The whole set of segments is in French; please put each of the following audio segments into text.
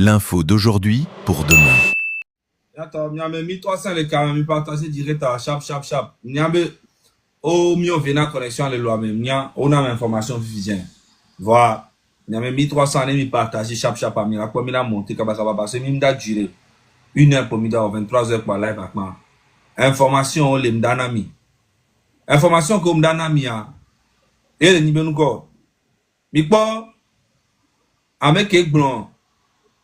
L'info d'aujourd'hui pour demain. Attends, il y a 1300 les cas, il partage direct à chap. Il y a au mieux venant connexion les lois même, on a l'information suffisante. Voilà. Il y a 1300 les partage chap à mira comme il a monté kabaka parce que il m'a duré 1 heure pour midi 23 heures pour live avec moi. Information les mdanami. Information comme mdanami a et le niveau ko. Mi po avec ek blanc,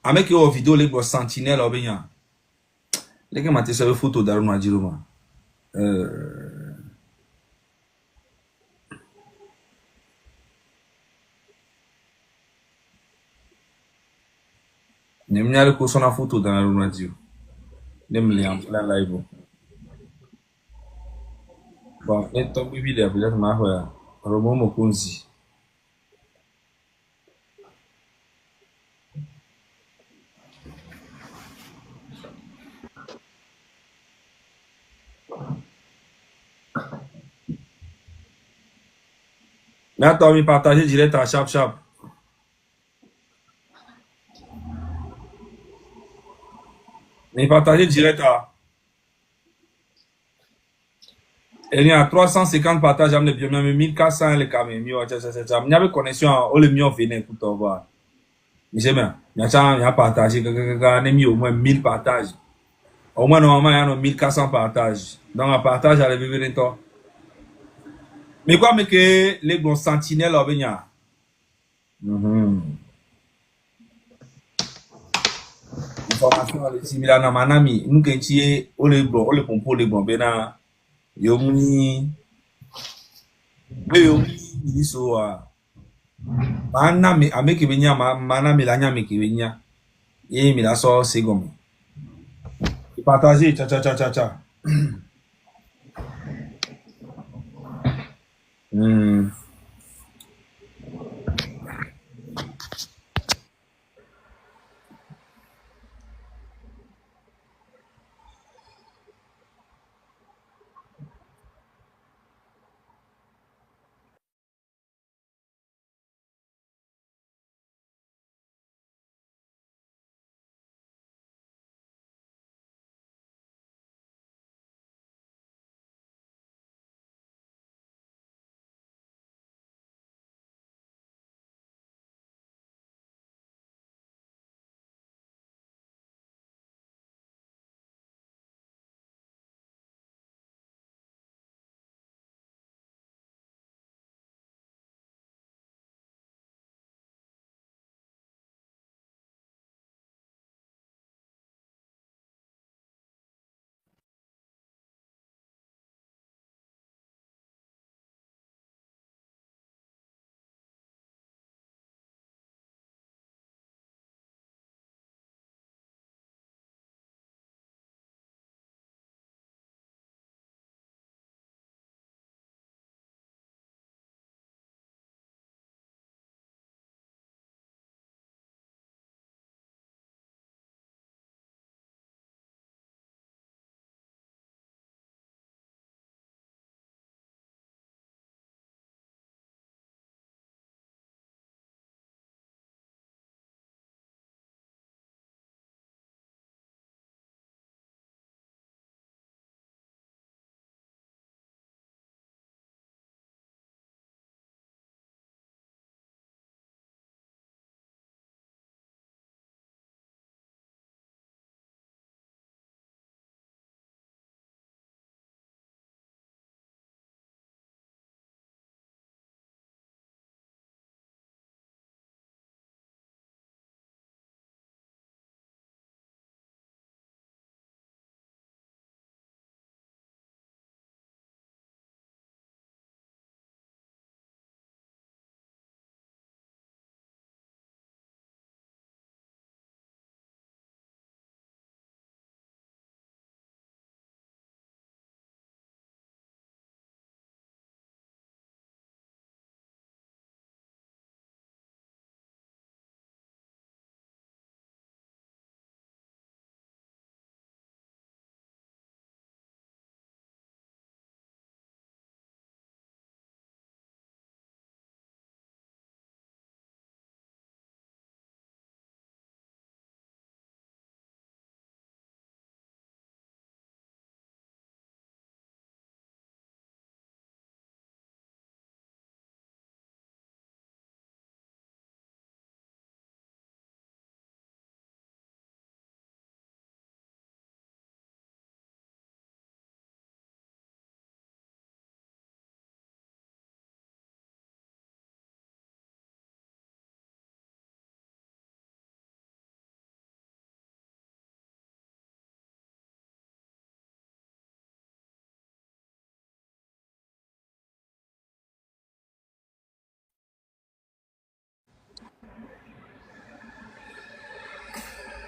avec une vidéo les sentinelle obéissant. Les gars, m'ont fait photo d'Aruna Jiroma. Nimnyale kusona photo d'Aruna Jiroma. Nimliam la live. Bon, les top vidéo peut-être ma foi. Romo Mokunzi. Mais attends, mi partager direct à chap. Mi partager direct à. Il y a 350 partages, j'aime bien, mais 1400 les caméras. Il y avait connexion, on le mieux venait pour te voir. Mais c'est bien. Il y a partagé, il y a au moins 1000 partages. Au moins, normalement, il y a 1400 partages. Donc, un partage à la vivre en temps. Mais quoi, mais que les bons sentinelles, on vient. Information à similaire à manami. Nous, quand tu es, on le pompo, les bons, ben, yomi, yomi, so, manami, ameki benya, manami, lanya, meki benya. Et il a so, c'est gomme. Partager, cha.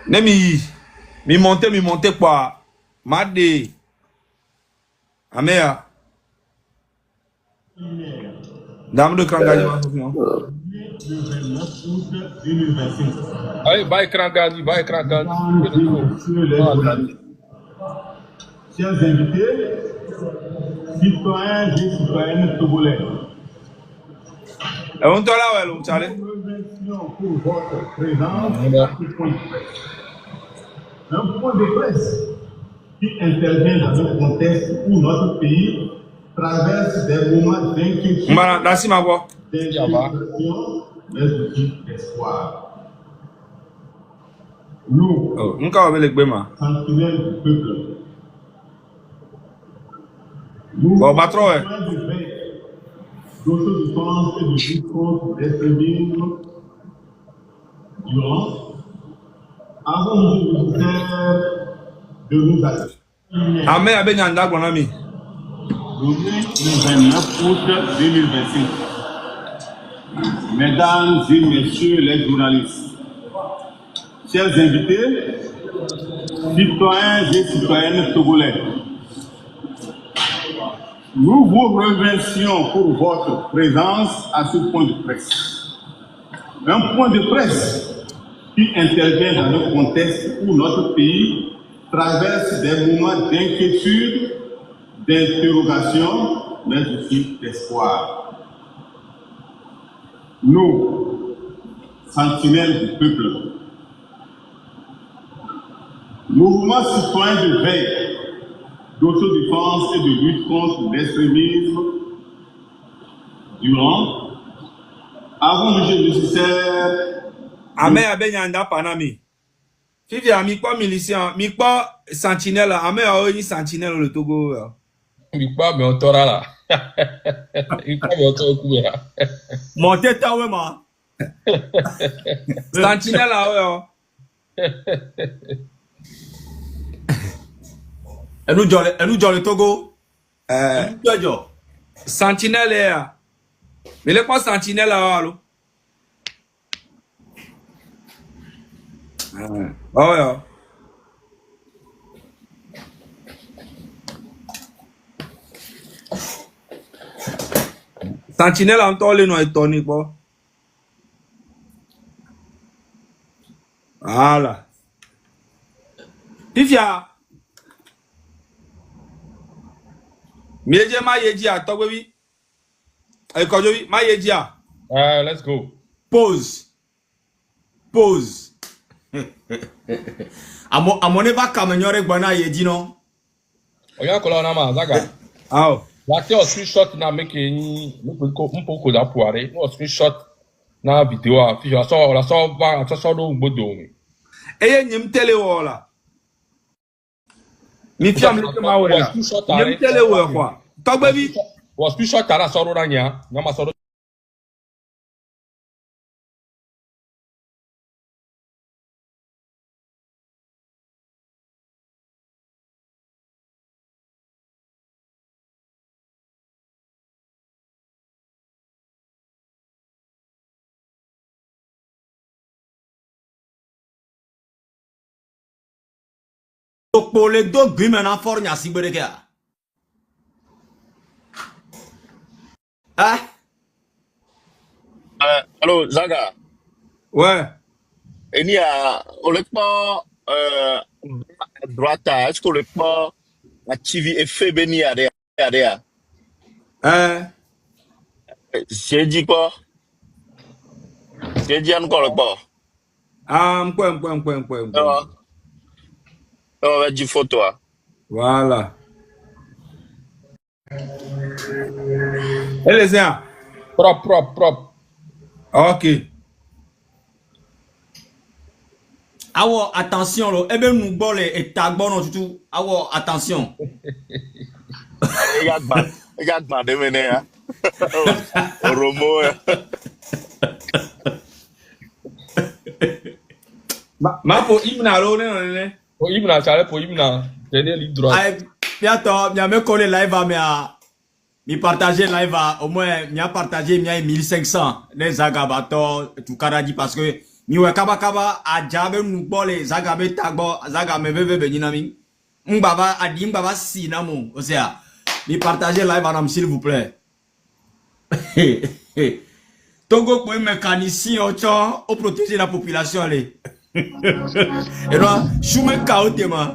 Ne mi monter quoi. Made. Amea. Dame de Kangaji. Allez, va écran Gandhi, va écran Gandhi. Messieurs les journalistes, chers invités, citoyens et citoyennes togolais, Et on te la ouais, l'homme, Charlie. nous remercions pour votre présence à ce point de presse. Un point de presse qui intervient dans un contexte où notre pays traverse des moments d'inquiétude, Mbana, dasi ma voix. d'interrogation, mais aussi d'espoir. Nous, Oh, nka wa bele gbema. sentinelles du peuple, nous Bon, patron, ouais. besoin de veille, d'autodéfense et de lutte contre l'extrémisme violent. Avons-nous le ministère de nous assurer Ame abe nyanda gbona mi. le 29 août 2025. Mesdames et messieurs les journalistes, chers invités, citoyens et citoyennes togolais, nous vous remercions pour votre présence à ce point de presse. Un point de presse qui intervient dans un contexte où notre pays traverse des moments d'inquiétude, d'interrogation, mais aussi d'espoir. Nous, sentinelles du peuple, mouvement citoyen de veille, d'autodéfense et de lutte contre l'extrémisme violent, avons jugé nécessaire Ame abe nyanda panami. Fifi a mi kwa milicien, mi kwa sentinelle, ame a oyi sentinelle le Togo. Il pas, mais on t'aura là. Il pas, mais on t'aura là. Monte ta we ma. Sentinelle a oyo. Enu jọ le Togo. Enu jọ. Sentinelle ya. Mais le kwa sentinelle a alo. Oh yo. Sentinelle en tole no etoni po. Voilà. Fifia. Mieje ma yeji a togbe bi. E kojo bi ma yeji a. Let's go. Pause. Amone va kamenyore gbana ye di no. Oya kola na ma zaga. Aw. La te o screenshot na make ni mpoko da puare. No screenshot na video a fi la so ba so do gbodo mi. Eye nyim tele wo la. Mi fiam le ke ma wo la. Nyim tele wo kwa. Togbe bi. Was screenshot tara so ro nya ma so Tokpo le do gbi me na for nya sigbere ke a. Allô, Zaga. Ouais. Et il y a, on le pas, à droite, est-ce qu'on le pas, à TV et fait béni à des, j'ai dit quoi? J'ai dit encore le pas. Mkwe. On va dire photo. Voilà. Et les gens. Propre. Ok. Awo attention lo ebe nu gbo le eta gbo no tutu. Awo attention. Regarde, de mener, hein. Romo, Ma po imna lo ne. Po imna chale po imna. Tenez ligne droite. Ay bientôt mi me coller live a mi partager live a au moins mi a partager mi a 1500 les agabato tout karadi parce que miwe kaba kaba ajabe nukbole zagabe tagbo zagame bebe beninami mbaba adi mbaba sinamo osea mi partager live madame s'il vous plaît Togo pour mécanicien au protéger la population allez et là choume kaotema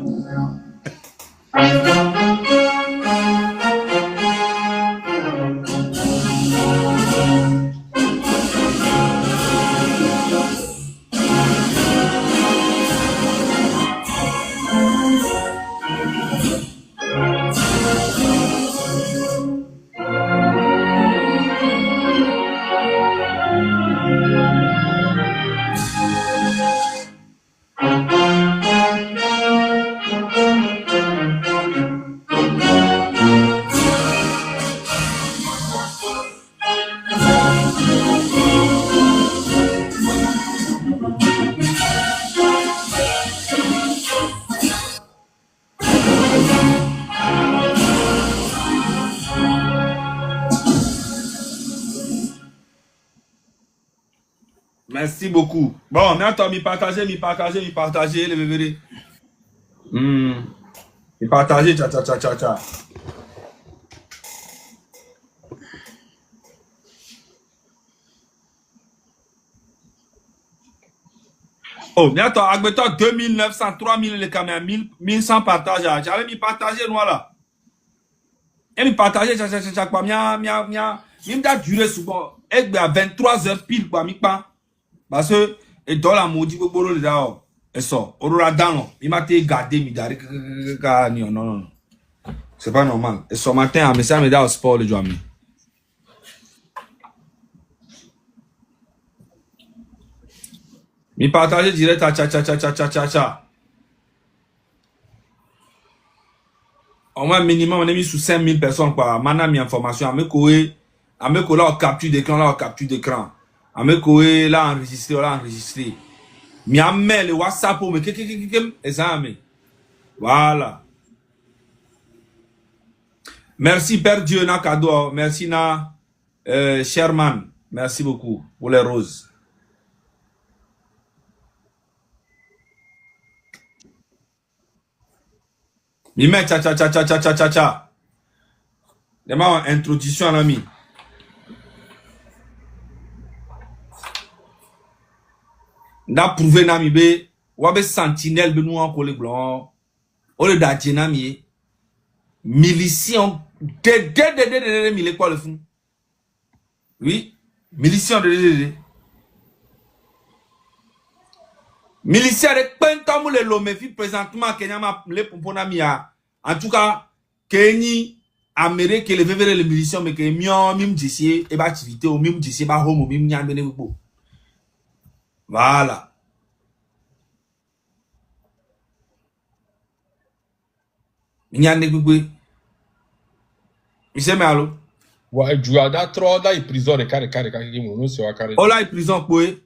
Merci beaucoup. Bon, maintenant, mi partager, les bébés. Mi partager, tcha. Oh, maintenant, admettons 2900, 3000 les caméras, 1100 partages. J'avais mi partager, nous là. Et mi partager, tcha, quoi, m'a duré souvent. Et bien, 23 heures pile, quoi, mi pas. Parce que, et dans la maudit, beaucoup de gens, et ça, on aura dans il m'a été gardé, non. C'est pas normal. Et ce matin, mais ça me dit au sport, le jour. Mi partager direct à cha. Au moins, minimum, on est mis sous 5000 personnes, quoi. Maintenant, mi information, à me courir, là, on capture d'écran. Amekoe là enregistré. Mi amè le WhatsApp pour me examen. Voilà. Merci Père Dieu na cadeau. Merci na Sherman. Merci beaucoup pour les roses. Mi met cha. Demain introduction à l'ami. N'a prouvé nami be wabe sentinelle be nous en collé blanc au lieu d'adje nami milition de mille quoi le fond oui milition de militia de pentam le lomefi présentement Kenya ma le pomponami a en tout cas Kenya Amérique le vevere le milition mais que mion mim d'ici et ba activité au mim d'ici ba home mim nya bene bo. Voilà. Nyane gbegbe. Mise me allo. Wa juada tro da prison de carré ki mo no se wa carré. Ola prison poe.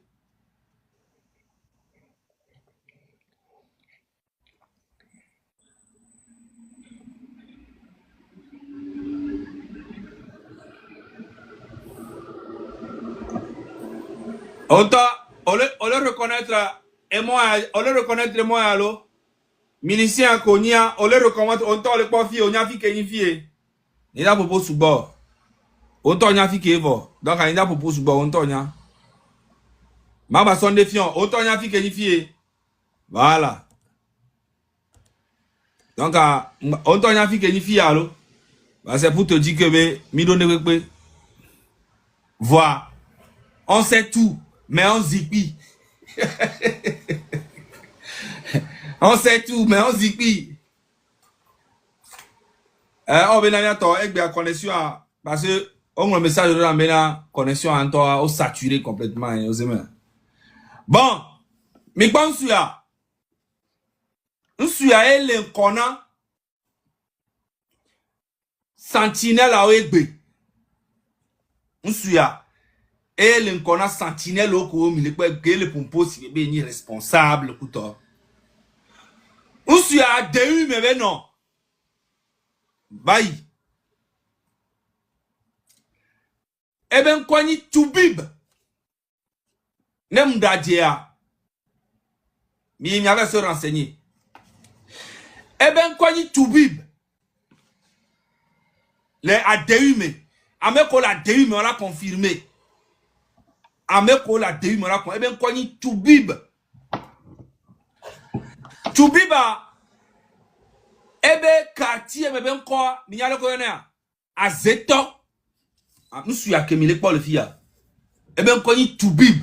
On le reconnaître et moi on le reconnaître moi allo. Milicien konia on le reconnaître on to le pas fille on a fille que fille. Il a propos sous bord. On to nya fille que vo. Donc il a propos sous bord on to nya. Mama son défiant on to nya fille que fille. Voilà. Donc on to nya fille que fille allo. C'est pour te dire que mi donne que voir. On sait tout. Mais on zipi. On sait tout, mais on zipi. On va aller avec la connexion parce que on le message de la connexion en toi au saturé complètement. Bon, mais quand on suit à elle kona sentinelle à Egbe. On suit à et l'incona sentinelle au cours il est que le pompo si bien responsable couteau on suit à deux mais non bye et ben kwani tubib nem dadia il avait se renseigner. Eh ben, quoi, ni Toubib. Les ADUM. Ameko la ADUM, on l'a confirmé. Ameko la ADUM, on l'a confirmé. Eh ben, quoi, ni Toubib. Toubib, eh ben, quartier, mais ben, quoi, ni y'a le connaître. À Zeto. Nous sommes à Kemile pour le fille. Eh ben, quoi, ni Toubib.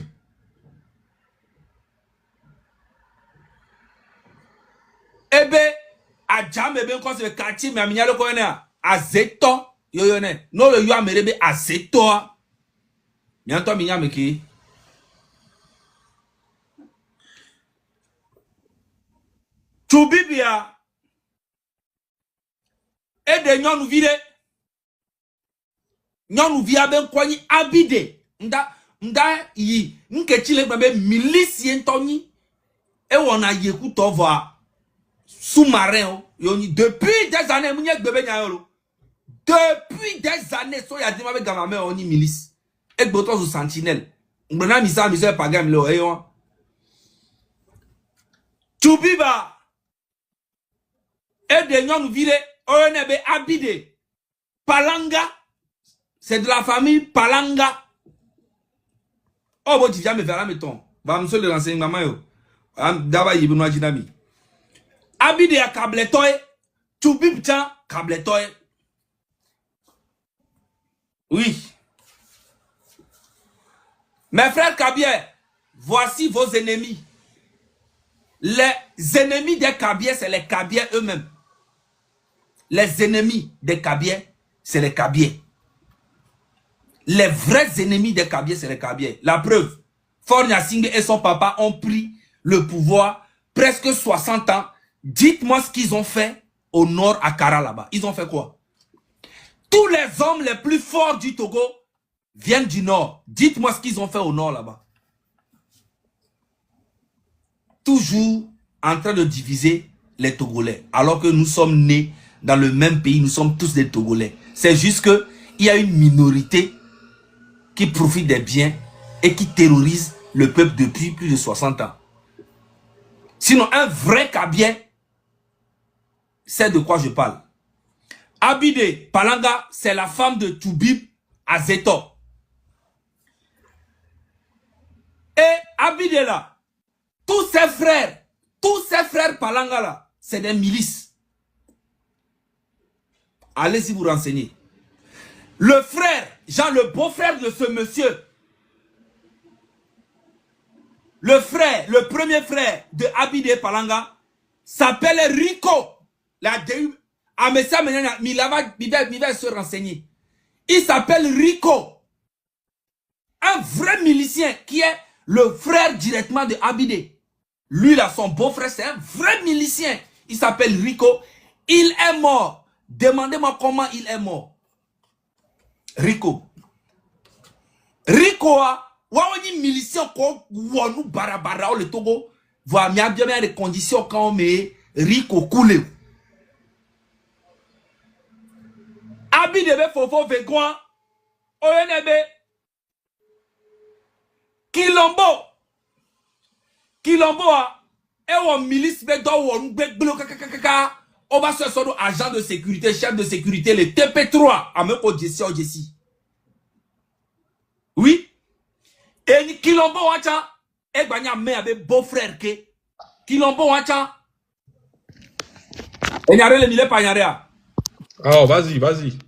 Eh ben, à Djam, eh ben, quoi, c'est le quartier, mais il y a le connaître. À Zeto. Yo ne no le yo amerebe azeto mianto minya meki Toubibia e de nyonu via ben kwani abide nda yi nke chile gbe milice ntoni e wona yeku to voa sous-marin yo ni depuis des années munye gbebe nyayolo. Depuis des années, so y'a dit avec gamame on y milice. Et botos ou sentinelle. M'bena misa pagam le oyon. Toubiba. Et de nyon vire onebe abide. Palanga. C'est de la famille Palanga. Oh bon tu viens me faire la mettons. Va me le renseigner maman yo. D'aba yibno jinami. Abide a kabletoy. Toubib tiens kabletoy. Oui. Mes frères Kabier, voici vos ennemis. Les ennemis des Kabier, c'est les Kabier eux-mêmes. Les ennemis des Kabier, c'est les Kabier. Les vrais ennemis des Kabier, c'est les Kabier. La preuve, Fornia Singh et son papa ont pris le pouvoir presque 60 ans. Dites-moi ce qu'ils ont fait au nord à Kara là-bas. Ils ont fait quoi? Tous les hommes les plus forts du Togo viennent du nord. Dites-moi ce qu'ils ont fait au nord là-bas. Toujours en train de diviser les Togolais. Alors que nous sommes nés dans le même pays, nous sommes tous des Togolais. C'est juste qu'il y a une minorité qui profite des biens et qui terrorise le peuple depuis plus de 60 ans. Sinon, un vrai Kabien sait de quoi je parle. Abide Palanga, c'est la femme de Toubib Azeto. Et Abide là, tous ses frères Palanga là, c'est des milices. Allez-y vous renseigner. Le frère, Jean, le beau-frère de ce monsieur, le frère, le premier frère de Abide Palanga, s'appelle Rico. La DU. Ah, mais ça, il va se renseigner. Il s'appelle Rico. Un vrai milicien qui est le frère directement de Abide. Lui, là, son beau-frère, c'est un vrai milicien. Il s'appelle Rico. Il est mort. Demandez-moi comment il est mort. Rico. Rico, wawani milicien ko wonu barabara le Togo. Voilà, il y a bien des conditions quand on met Rico coulé. Abide be fofo vegwan oyenebe Kilombo a ewo milice be do won gbe gblo kakakaka on va se sortir agent de sécurité, chef de sécurité le TP3 ameko Jesse. Oui. Et ni Kilombo wacha e gbanya me abe beau-frère ke Kilombo wacha e nyare le mile pa nyare a. Oh, vas-y.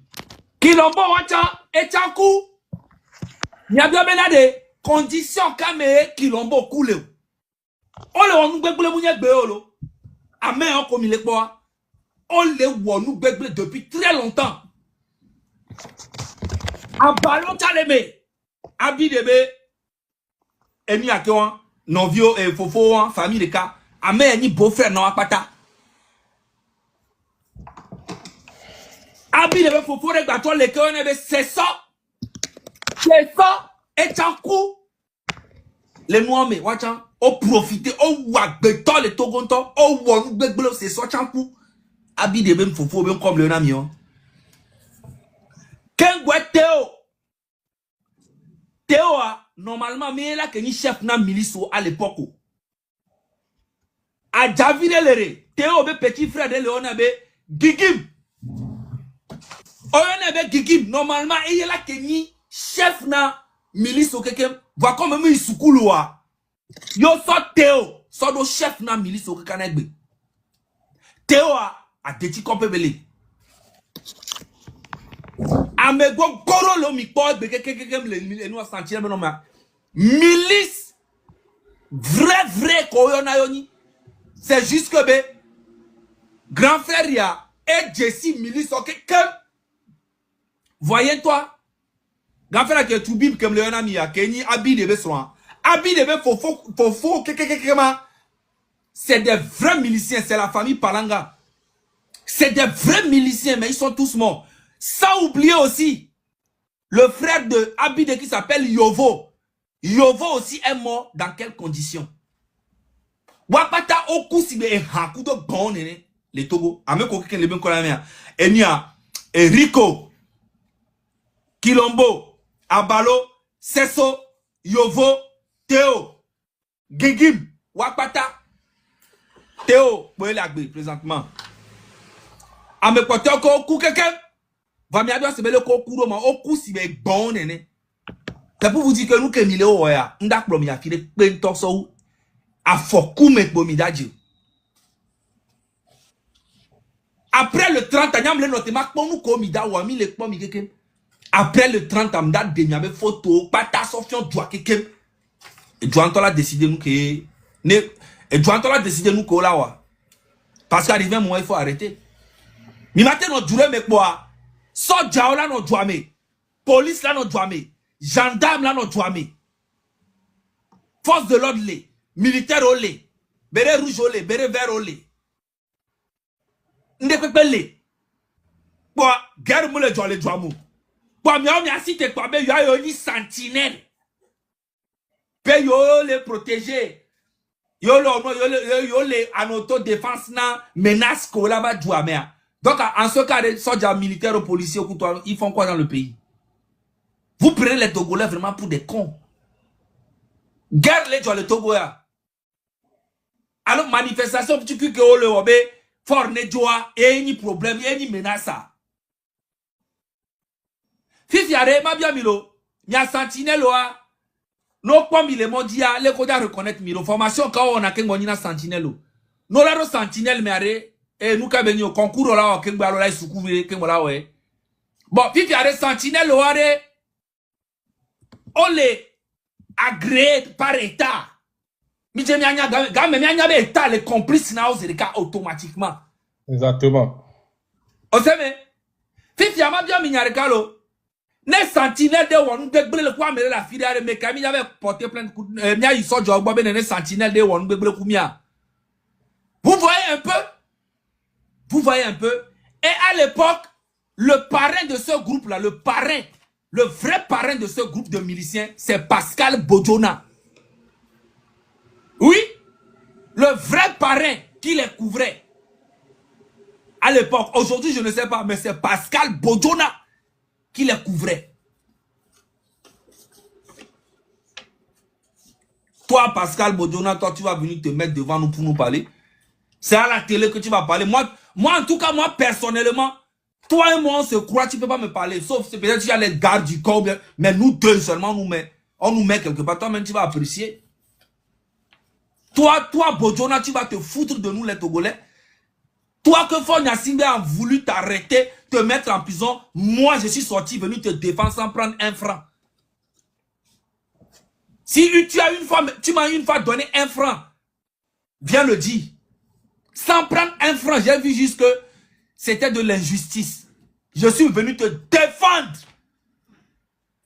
Kilombo wacha echaku. Ni a bien des conditions kame Kilombo koule. On le wonu gbegbele munye gbe olo. Amen on comme il est quoi. On le wonu gbegbele depuis très longtemps. A ballon taleme. Abidebe eni akewan novio et fofo famille de ka. Amen ni beau-frère non apata. Abi de fofo de gbato le ke on c'est ça et chankou les noirs watchan o profiter o wa gbeto le togonto o wonu gbegbelo c'est ça chankou abi de ben fofo ben comme le namion ken gweteo Théo normalement mais là que ni chef na milice à l'époque A Javine Lere, Théo be petit frère de Léonabe, Gigim. Oyonabe Gigim, normalement, il y a là Kenny, chef na milice au kekem, va comme même Isukuluwa. Yo so Théo, so do chef na milice au kekanegbe. Théo a déti kompebele. Amego goro lo mi po be kekem le nous sentir mais non mais milice vrai koyona yoni. C'est juste que be grand frère ya et Jesse milice au kekem. Voyez-toi, grand frère qui est tout bib comme le ami ya Kenny abi de be soin. Abi de be faux c'est des vrais miliciens, c'est la famille Palanga. C'est des vrais miliciens, mais ils sont tous morts. Sans oublier aussi le frère de Abide qui s'appelle Yovo. Yovo aussi est mort dans quelles conditions? Wapata oku sibe e hakudo bon nene les Togo. Ameko keken le ben kolamia. Enia Rico Kilombo Abalo Seso Yovo Théo Gigim Wapata Théo Boelagbe présentement. Ameko ko oku keken. Va mi adwa sebele ko kuro ma oku sibe bon nene. C'est pour vous dire que nous que mille oya ndak pro mi afile pe ntoso afoku me bomi dadji. Après le 30 ans nyam le notement ko nous ko mi da wa mi le ko mi keke. Après le 30 ans date de nyame photo pata sofion doa keke. Et doanto la décider nous que ne et doanto la décider nous ko la wa. Parce qu'arrivé un moment il faut arrêter. Mi matin no dure me quoi. Soja là no douame. Police là no douame. Gendarme là no douame. Force de l'ordre les. Militaire au lait. Béret rouge au lait. Béret vert au lait. Ndekwepe lait. Bon, guerre moule douale douamou. Bon, mi a cité quoi. Ben yo ni sentinelle. Ben yo les protéger. Yo les en autodéfense na menace ko là-bas douame. Donc, en ce cas, les soldats militaires ou policiers, ils font quoi dans le pays? Vous prenez les Togolais vraiment pour des cons. Guerre les gens, les Togolais. Alors, manifestation, tu peux que le obé, fort ne joie, et ni problème, et ni menace. Fifiare, ma bien milo, il y a sentinelle, non, comme il est mondial, les codes à reconnaître milo. Formation, quand on a qu'un gonina sentinelle, non, là, sentinelle, mais et nous quand venir au concours là que ngba là soukouvre que voilà ouais bon puis a sentinelle là on les agréé par état mi je mi anya ga me mi anya be état les complices na ose cas automatiquement Exactement. on sait mais puis a ma bien mi nyare kalo ne sentinelle de wonu gbegbele le kwa mere la filière me kami avait porté plainte mi a iso jo gbo be ne sentinelle de wonu gbegbele ku mia. Vous voyez un peu. Vous voyez un peu. Et à l'époque, le parrain de ce groupe-là, le vrai parrain de ce groupe de miliciens, c'est Pascal Bodjona. Oui, le vrai parrain qui les couvrait. À l'époque, aujourd'hui je ne sais pas, mais c'est Pascal Bodjona qui les couvrait. Toi, Pascal Bodjona, toi tu vas venir te mettre devant nous pour nous parler. C'est à la télé que tu vas parler. Moi, en tout cas, moi, personnellement, toi et moi, on se croit, tu peux pas me parler. Sauf c'est peut-être qu'il y a les gardes du corps, mais nous deux seulement, on nous met quelque part. Toi-même, tu vas apprécier. Toi, Bodjona, tu vas te foutre de nous, les Togolais. Toi que Fonya Simbe a voulu t'arrêter, te mettre en prison. Moi, je suis sorti, venu te défendre sans prendre un franc. Si tu m'as une fois donné un franc, viens le dire. Sans prendre un franc, j'ai vu juste que c'était de l'injustice. Je suis venu te défendre.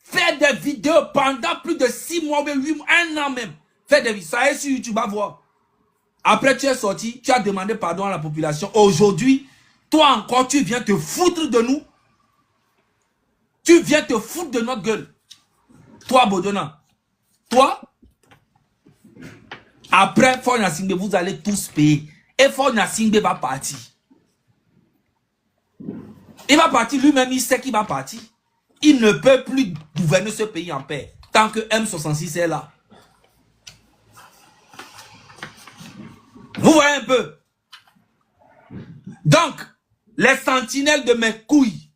Faire des vidéos pendant plus de 6 mois, 8 mois, 1 an même. Faire des vidéos, ça est sur YouTube, à voir. Après, tu es sorti, tu as demandé pardon à la population. Aujourd'hui, toi encore, tu viens te foutre de nous. Tu viens te foutre de notre gueule. Toi, Bodjona. Toi, après Fonya Simbe, vous allez tous payer. Et Fonya Simbe va partir. Il va partir lui-même, il sait qu'il va partir. Il ne peut plus gouverner ce pays en paix. Tant que M66 est là. Vous voyez un un peu. Donc, les sentinelles de mes couilles.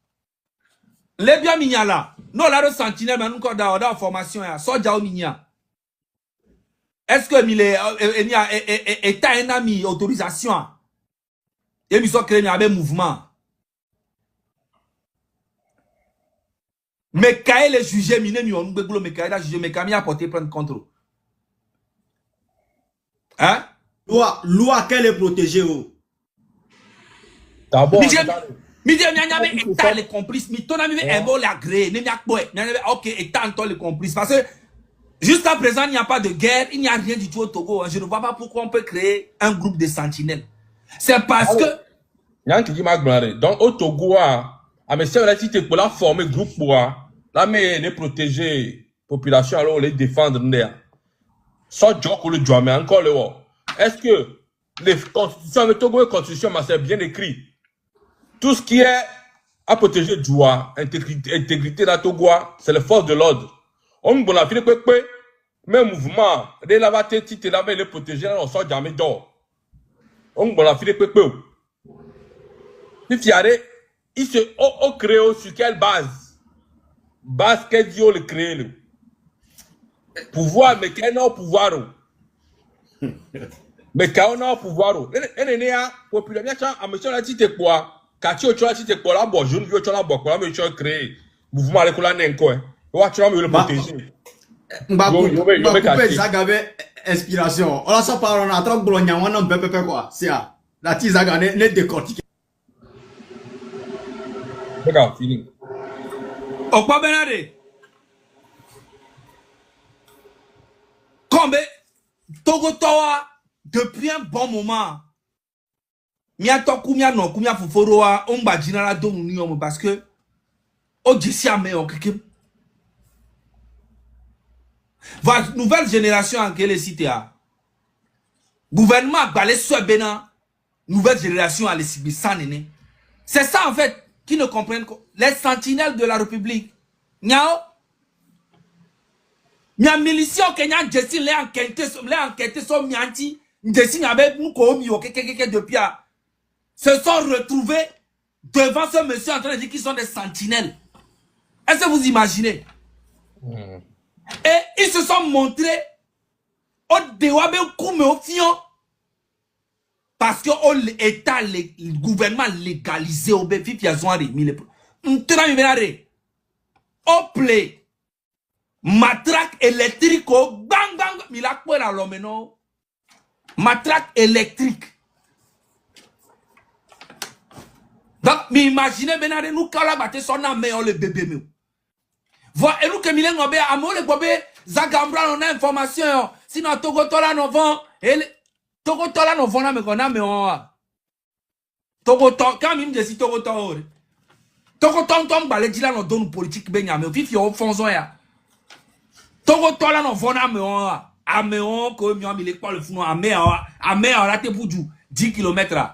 Les bien mignala. Non, là, le sentinelle, mais nous, quand on a formation, soja au migna. Est-ce que il est un ami autorisation? Et ils sont créés avec mouvement. Mais quand les jugés, mais quand a porté plainte contre. Hein? Loi qu'elle est protégée. D'abord, État les complices, mais ton ami est bon la gré, ok, état les complices. Parce que jusqu'à présent, il n'y a pas de guerre, il n'y a rien du tout au Togo. Je ne vois pas pourquoi on peut créer un groupe de sentinelles. C'est parce que. Donc, au Togo, mais c'est vrai que pour la former groupe pour la mais les protéger, population, alors les défendre. Sans joke ou le droit, mais encore le haut. Est-ce que les constitutions, le Togo et constitution, c'est bien écrit? Tout ce qui est à protéger droit, intégrité dans Togo, c'est les forces de l'ordre. On bon la fille que même mouvement, les lavater, titre laver les protéger, on sort jamais d'or. On bon la fille que puis fiaré, il se crée sur quelle base? Base qu'est Dieu le crée. Pouvoir, mais quel non pouvoir? Mais quand on a pouvoir, et population a monsieur la tite quoi? Quand tu as tite quoi là, bon, je ne veux pas la boire, mais tu as créé mouvement avec la nenko. Tu vas me le protéger. Inspiration. On a ça par on a trop Bologna, on a un peu quoi. C'est la tisaga n'est décortiquée. Regarde, fini. Okpa Benade. Comme Togo Towa, depuis un bon moment, Mia Toku, Mia no, Kumia Fuforoa, on va dire la donne parce que, au Jessia me o keke. Voilà, nouvelle génération en quelle cité a. Gouvernement balé sur Bénin, nouvelle génération à l'Essibisan. C'est ça en fait, qui ne comprennent pas. Les sentinelles de la République. Niao. Mia militia Kenya Jessi les enquêtés sont mianti. Jessi n'avait nous commis au keke depuis à. Se sont retrouvés devant ce monsieur en train de dire qu'ils sont des sentinelles. Est-ce que vous imaginez? Et ils se sont montrés au Dewabe Koume au Fion parce que l'État, le gouvernement légalisé au Béfi, ils ont remis les. Au play, matraque électrique, bang bang, mais la quoi la l'homme matraque électrique. Donc, mais imaginez, Benare, nous, quand la bataille son âme, le bébé, nous. Voilà, et nous, que Milen Ngobe, Amo, le bébé, Zagambra, on a information. Sinon, Togo Tola, nous vend, et Togo Tola, nous vend, mais qu'on a, mais on Togo Tola, quand même, je dis Togo Tola. Togo Tola, balé, dit là, nous donne politique, ben, mais fifi, on fonce, ya. Togo Tola, nous vend, mais on Améon, comme il y a pas le fou, Améon, on a été pour 10 km.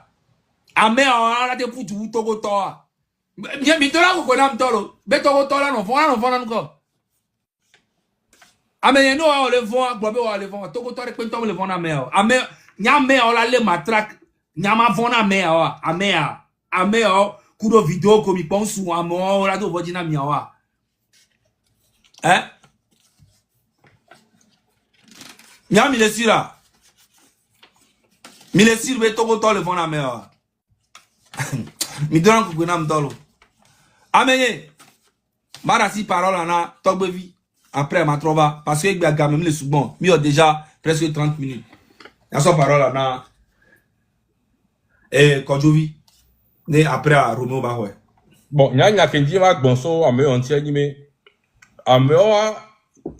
Amé on a été pour tout Togo Toa. Bien, mais là, vous connaissez Tolo. Mais Togo Tola, non, on encore. Amé, nous, on le vend, Bobé, on le vend. Togo Tola, on le vend à Amé. Amé, Nyamé, on a les matraques. Nyama vend à Amé, Amé, Kudo vidéo, comme il pense ou Amé, on a tout vendu à Miawa. Hein? Nyam, il est sûr là. Mais il est sûr, mais Togo Tola, le vend à Amé. Mi donne que nous dolo. Amenye. Marasi parole en a togbevi. Après ma trova parce que il y a même les soubons. Mi a déjà presque 30 minutes. Il y a son parole en a et Kodjovi né après à Romeo Bahwe. Bon, il y a qui dit que bonso Amé entier mais Amé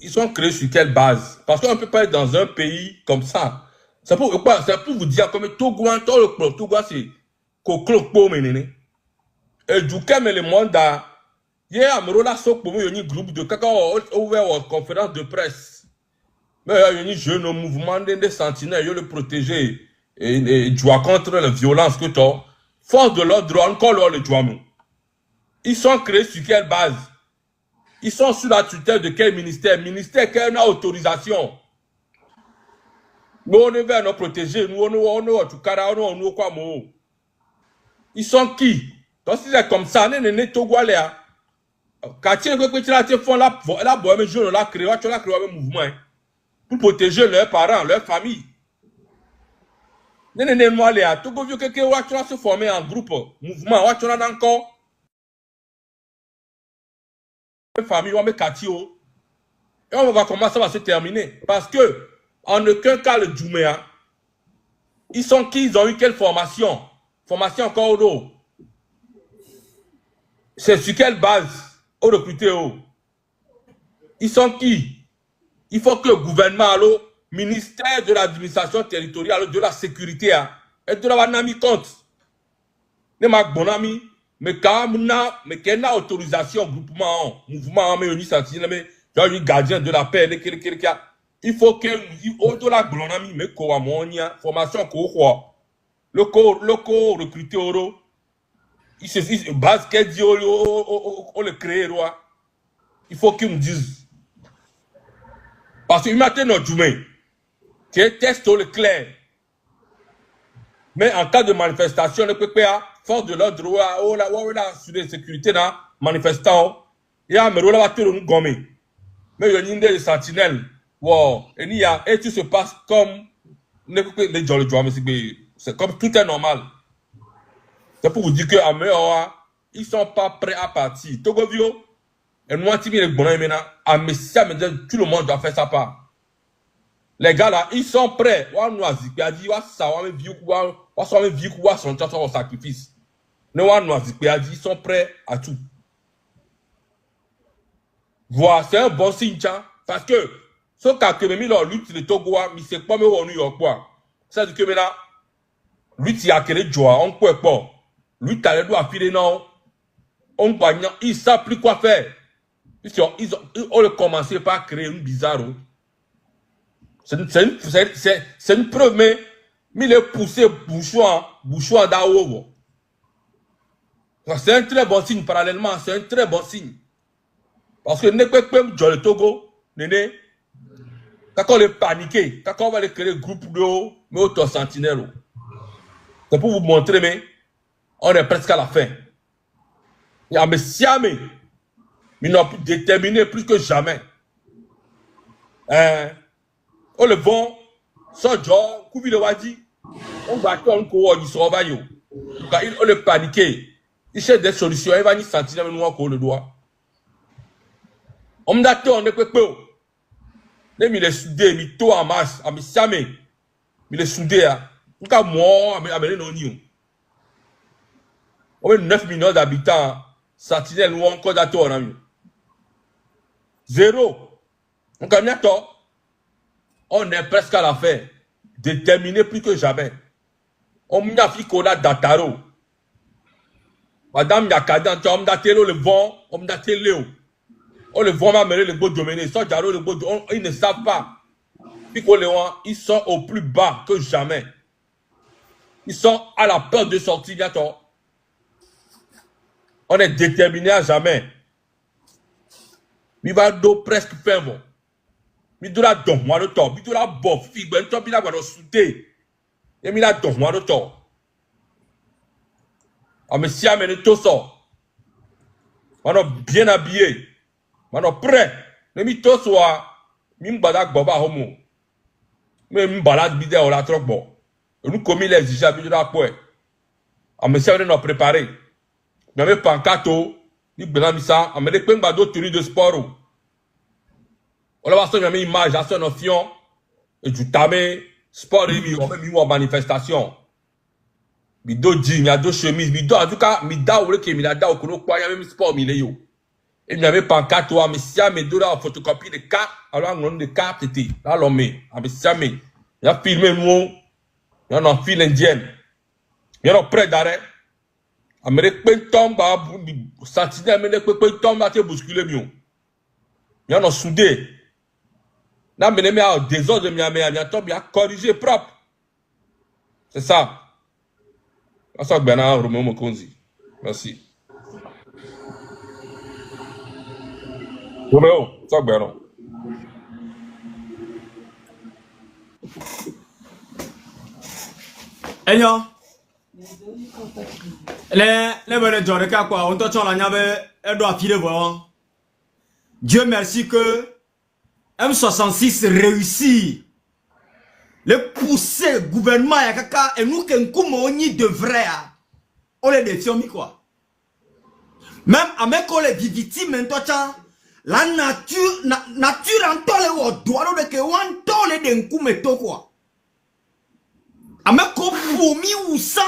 ils sont créés sur quelle base? Parce qu'on ne peut pas être dans un pays comme ça. C'est pour vous dire comme Togo, Togo c'est et du coup, mais le monde a hier Amrola sok pour un groupe de caca ouvert une conférence de presse. Mais il y a un jeune mouvement des sentinelles, il le protéger et jouer contre la violence que tu as. Force de l'ordre encore le droit. Ils sont créés sur quelle base? Ils sont sous la tutelle de quel ministère? Ministère qui a une autorisation. Nous, on est vers nos protégés. Nous, on est tout cara, on est quoi, moi. Ils sont qui? Donc, si c'est comme ça, on est tout gualéa. Quand tu font la bohème jeune, la créé, tu as créé un mouvement pour protéger leurs parents, leur famille. Nene moi léa, tout le monde qui va se former en groupe, mouvement, tu as encore une famille, on met Katio. Et on va voir comment ça va se terminer. Parce que, en aucun cas, le Djouméa, ils sont qui? Ils ont eu quelle formation? Formation encore au dos. C'est sur quelle base? Au recruté au. Ils sont qui? Il faut que le gouvernement, le ministère de l'administration territoriale, de la sécurité, et de la nami compte. Ne m'a bon ami, mais quand mais qu'il y a autorisation, groupement, mouvement, mais un gardien de la paix, il faut que, au-delà de l'ami, mais quoi, mon formation, quoi, le corps recruté au il se base qu'elle dit, on le crée, il faut qu'ils me disent. Parce que maintenant, notre journée, qui est test le clair. Mais en cas de manifestation, le PPA, force de l'ordre, sur les sécurités, manifestant, il y a un méro là, tout le monde gommé. Mais il y a une des sentinelles, et tout se passe comme les gens, c'est comme tout est normal. C'est pour vous dire que à Meoa, ils ne sont pas prêts à partir. Togovio, et nous, tout le monde doit faire sa part. Les gars là, ils sont prêts. Sacrifice. Ils sont prêts à tout. Voilà, c'est un bon signe, parce que ce qu'a que mis leur lutte de Togo, mais c'est pas au New York. C'est-à-dire que maintenant, lutte, il y a que les joies, on peut pas. Lutte, il doit filer non. On gagne, ils ne savent plus quoi faire. On a commencé par créer une bizarre. C'est une preuve, mais il est poussé bouchon d'Aowo. C'est un très bon signe, parallèlement, c'est un très bon signe. Parce que ne peut pas jouer le Togo, quand on est paniqué, quand on va créer un groupe de haut, mais auto sentinelle. C'est pour vous montrer, mais on est presque à la fin. Il y a mes siamés, mais ils n'ont plus déterminé plus que jamais. On le vend, sans genre, coupi le wadi, on va tout un coup, on s'en va. Quand on est paniqué, il cherche des solutions, il va ni sentir nous encore le doigt. On m'a dit, on ne peut pas. Mais il est soudé, il est tout en masse, il est siamé, il est soudé. On a moi, on a on a 9 millions d'habitants, sentinelle, nous encore d'accord, on a eu. Zéro. On a mis on est presque à la fin. Déterminé plus que jamais. On m'a fait qu'on a Dataro. Madame Yakadan, on m'a dit le vent, on m'a dit Léo. On le vent m'a mené le beau dominé. Ils ne savent pas. Ils sont au plus bas que jamais. Ils sont à la peur de sortir bientôt. On est déterminé à jamais. Il va d'eau presque faire bon. Il doit donc moi le temps. Il doit bof. Il doit donc il a sauté. Et il a donc moi le temps. Ah mais si amène tout ça. On bien habillé. On prêt. Mais mi tout soit. Mi m'badak boba homo. Mais m'balade bide on la trop bon. Nous commis les exigences de la poêle. Ah mais si on est préparé. Mais avec pancato. Ni besoin de ça. Ah mais les pembado tenue de sport. On va voir une image à son fion et du tamé sport et on met en manifestation. Mi do jeans, mi a do chemise, mi do en tout cas mi da ou le qui mi la da ou kono kwa ya même sport mi le yo. Et mi avait pancarte ou mi sia mi do la photocopie de cartes, alors on de cartes c'était là l'homme mi sia mi il a filmé nous, il y a un fil indienne. Il y a un prêt d'arrêt. Amérique tombe ba sentinelle mais le tombe là te bousculer mieux. Il y a un soudé. Là, mais il y a un désordre de Miami, il y a corrigé propre. C'est ça. C'est ça que Bernard Roméo Mokonzi. Merci. Roméo, c'est ça que Bernard. Enyo. Les bonnes gens, quoi, on t'entend la niabe, elle doit filer voir. Dieu merci que M66 réussit. Le pousser gouvernement ya kaka et nous qu'un coup moni de vrai. On les défie quoi. Même avec les victimes maintenant, la nature en toi les doigts de que on tole d'un coup meto quoi. Avec compromis ou ça,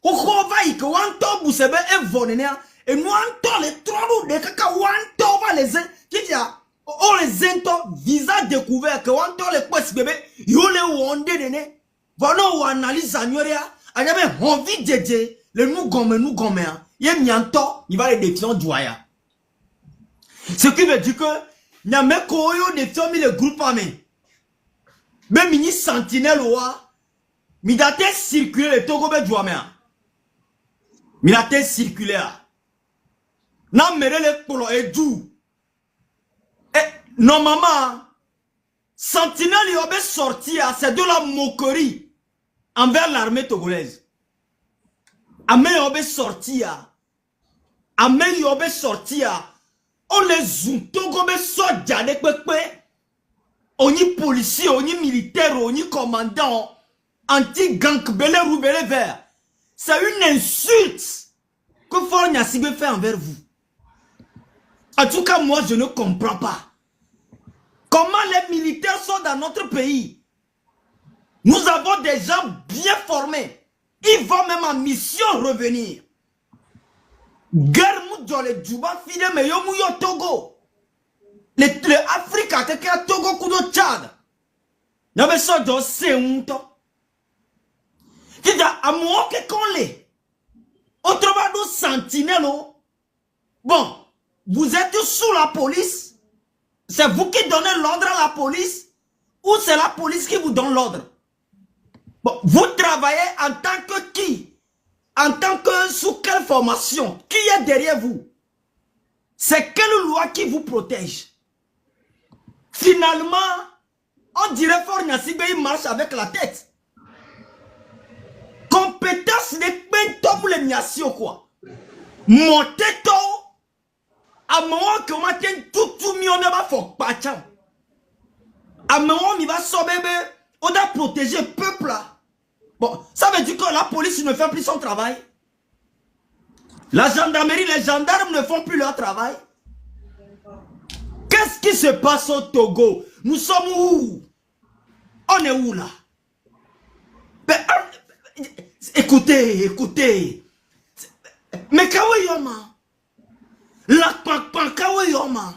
on va y que on tombe ou c'est bien évolué et nous on tole les trois de kaka on tombe les qui dit on les entend visa découvert que on tole les petits bébés yo les wonde de voilà on analyse agnoria a jamais envie de le nous gomme il mianto il va les défier du waya. Ce qui veut dire que nyame koyo défier le groupe armé même mini sentinelle wa mi date circulaire le Togo be douamea mi date circulaire na mere le polo et du et normalement sentinelle yo be sortir c'est de la moquerie envers l'armée togolaise. Amé yo be sortir Amé yo be sortir on les zoom Togo be sortir de pepe on y policier on y militaire on y commandant anti-gang belé roux belé vert. C'est une insulte que Faure Gnassingbé fait envers vous. En tout cas, moi, je ne comprends pas. Comment les militaires sont dans notre pays. Nous avons des gens bien formés. Ils vont même en mission revenir. Guerre dans les Djouba file mais yo Togo. Le Afrique a été Togo kudo Tchad. N'avait ça dans c'est un temps. À moi que qu'on l'est. Autrement, nous sentinelles. Bon, vous êtes sous la police. C'est vous qui donnez l'ordre à la police. Ou c'est la police qui vous donne l'ordre. Bon, vous travaillez en tant que qui? En tant que sous quelle formation? Qui est derrière vous? C'est quelle loi qui vous protège? Finalement, on dirait Faure Gnassingbé, il marche avec la tête. Compétence de pento pour les nations quoi. Monter to à moment que on tient tout mis on va faut pas tiens. À moment il va sauver on doit protéger le peuple là. Bon, ça veut dire que la police ne fait plus son travail. La gendarmerie, les gendarmes ne font plus leur travail. Qu'est-ce qui se passe au Togo? Nous sommes où? On est où là? Ben, écoutez. Mais Kawayoma. La Kawayoma.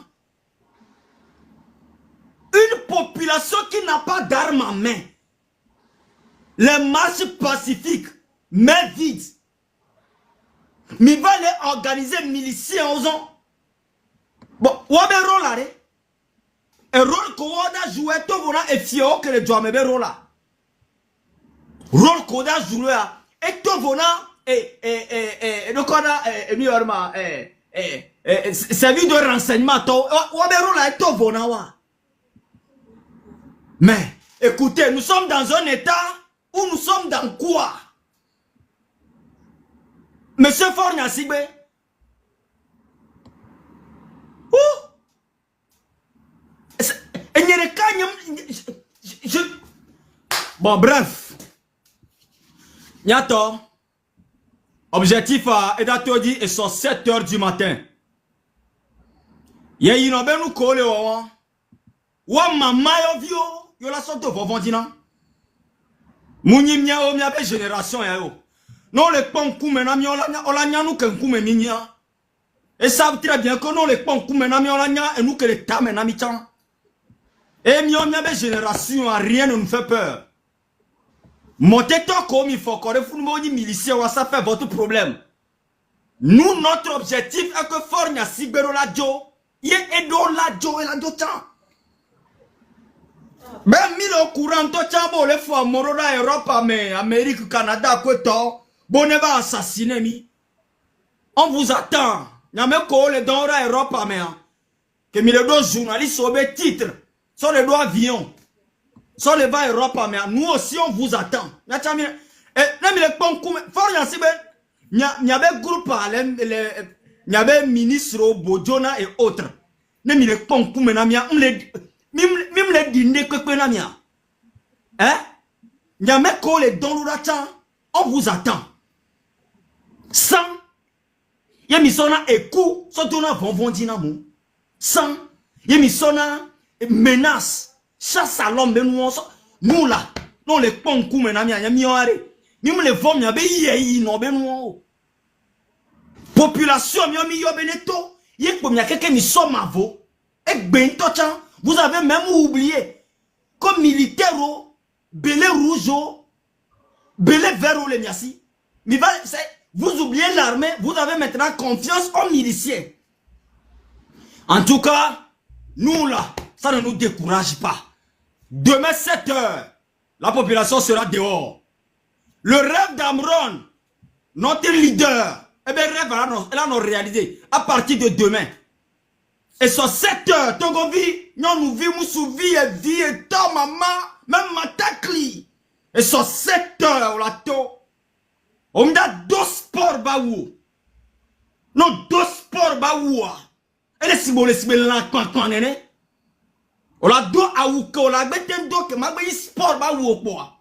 Une population qui n'a pas d'armes en main. Les marches pacifiques, mais vides. Mais va les organiser miliciens aux gens. Bon, où est le rôle là? Un rôle qu'on a joué, tout le monde est fier que les gens me rôle là. Rôle qu'on a joué et tout le monde est servi de renseignement. Mais écoutez, nous sommes dans un état où nous sommes dans quoi? Monsieur Faure Gnassingbé. Bon, bref. Nyato. Objectif à Edatodi et sont 7 h du matin. Y'a une ben nous coller wa. Wa mama yo vio. Yo la sorte de vovondina. Mouni mia o mia be génération ya yo. Non les ponkou mena mi ola nya nous ken kume minya. Et savent très bien que non les ponkou mena mi ola nya et nous que les ta mena mi chan. Et mi o mia be génération rien ne nous fait peur. Montez toi comme il faut qu'on ait miliciens, ça fait votre problème. Nous, notre objectif est que Faure Gnassingbé la jo, y est edo la jo et la jo chan. Ben, mille au courant, to chabo, les fois, Morola, Europe, Amérique, Canada, quoi, bon, ne va assassiner, mi. On vous attend. Y'a même qu'on les donne à Europe, que mi les deux journalistes au titre, sur les deux avions. Sur les bas Europe, mais nous aussi on vous attend. Et même les ponkoum, fort yansibe, n'y avait groupe n'y avait ministre Bojona et autres. Même les ponkoum namia, même les dîners que namia. Hein? N'y a même qu'on les donne on vous attend. Sans, y a mis son écoute, surtout na vonvon dinamo. Sans, y a mis son menace, chasse à l'homme de nous là, non les ponkoum namia, y a mis en arrêt. Même les femmes, il y a des population, il y a des vous avez même oublié, comme militaire, belé rouge, belé vert, les miassi. Vous oubliez l'armée, vous avez maintenant confiance aux miliciens. En tout cas, nous là, ça ne nous décourage pas. Demain 7 h, la population sera dehors. Le rêve d'Amron, notre leader, eh bien, rêve, elle a réalisé à partir de demain. Et sur 7 h, Togovi, nous vivons sous vie et vie et temps, maman, même matakli. Et sur 7 h, on l'a tout. On a deux sports baou. Non, deux sports baou. Et les symboles, là, quand on a deux aouka, on a deux que ma sport baou, quoi.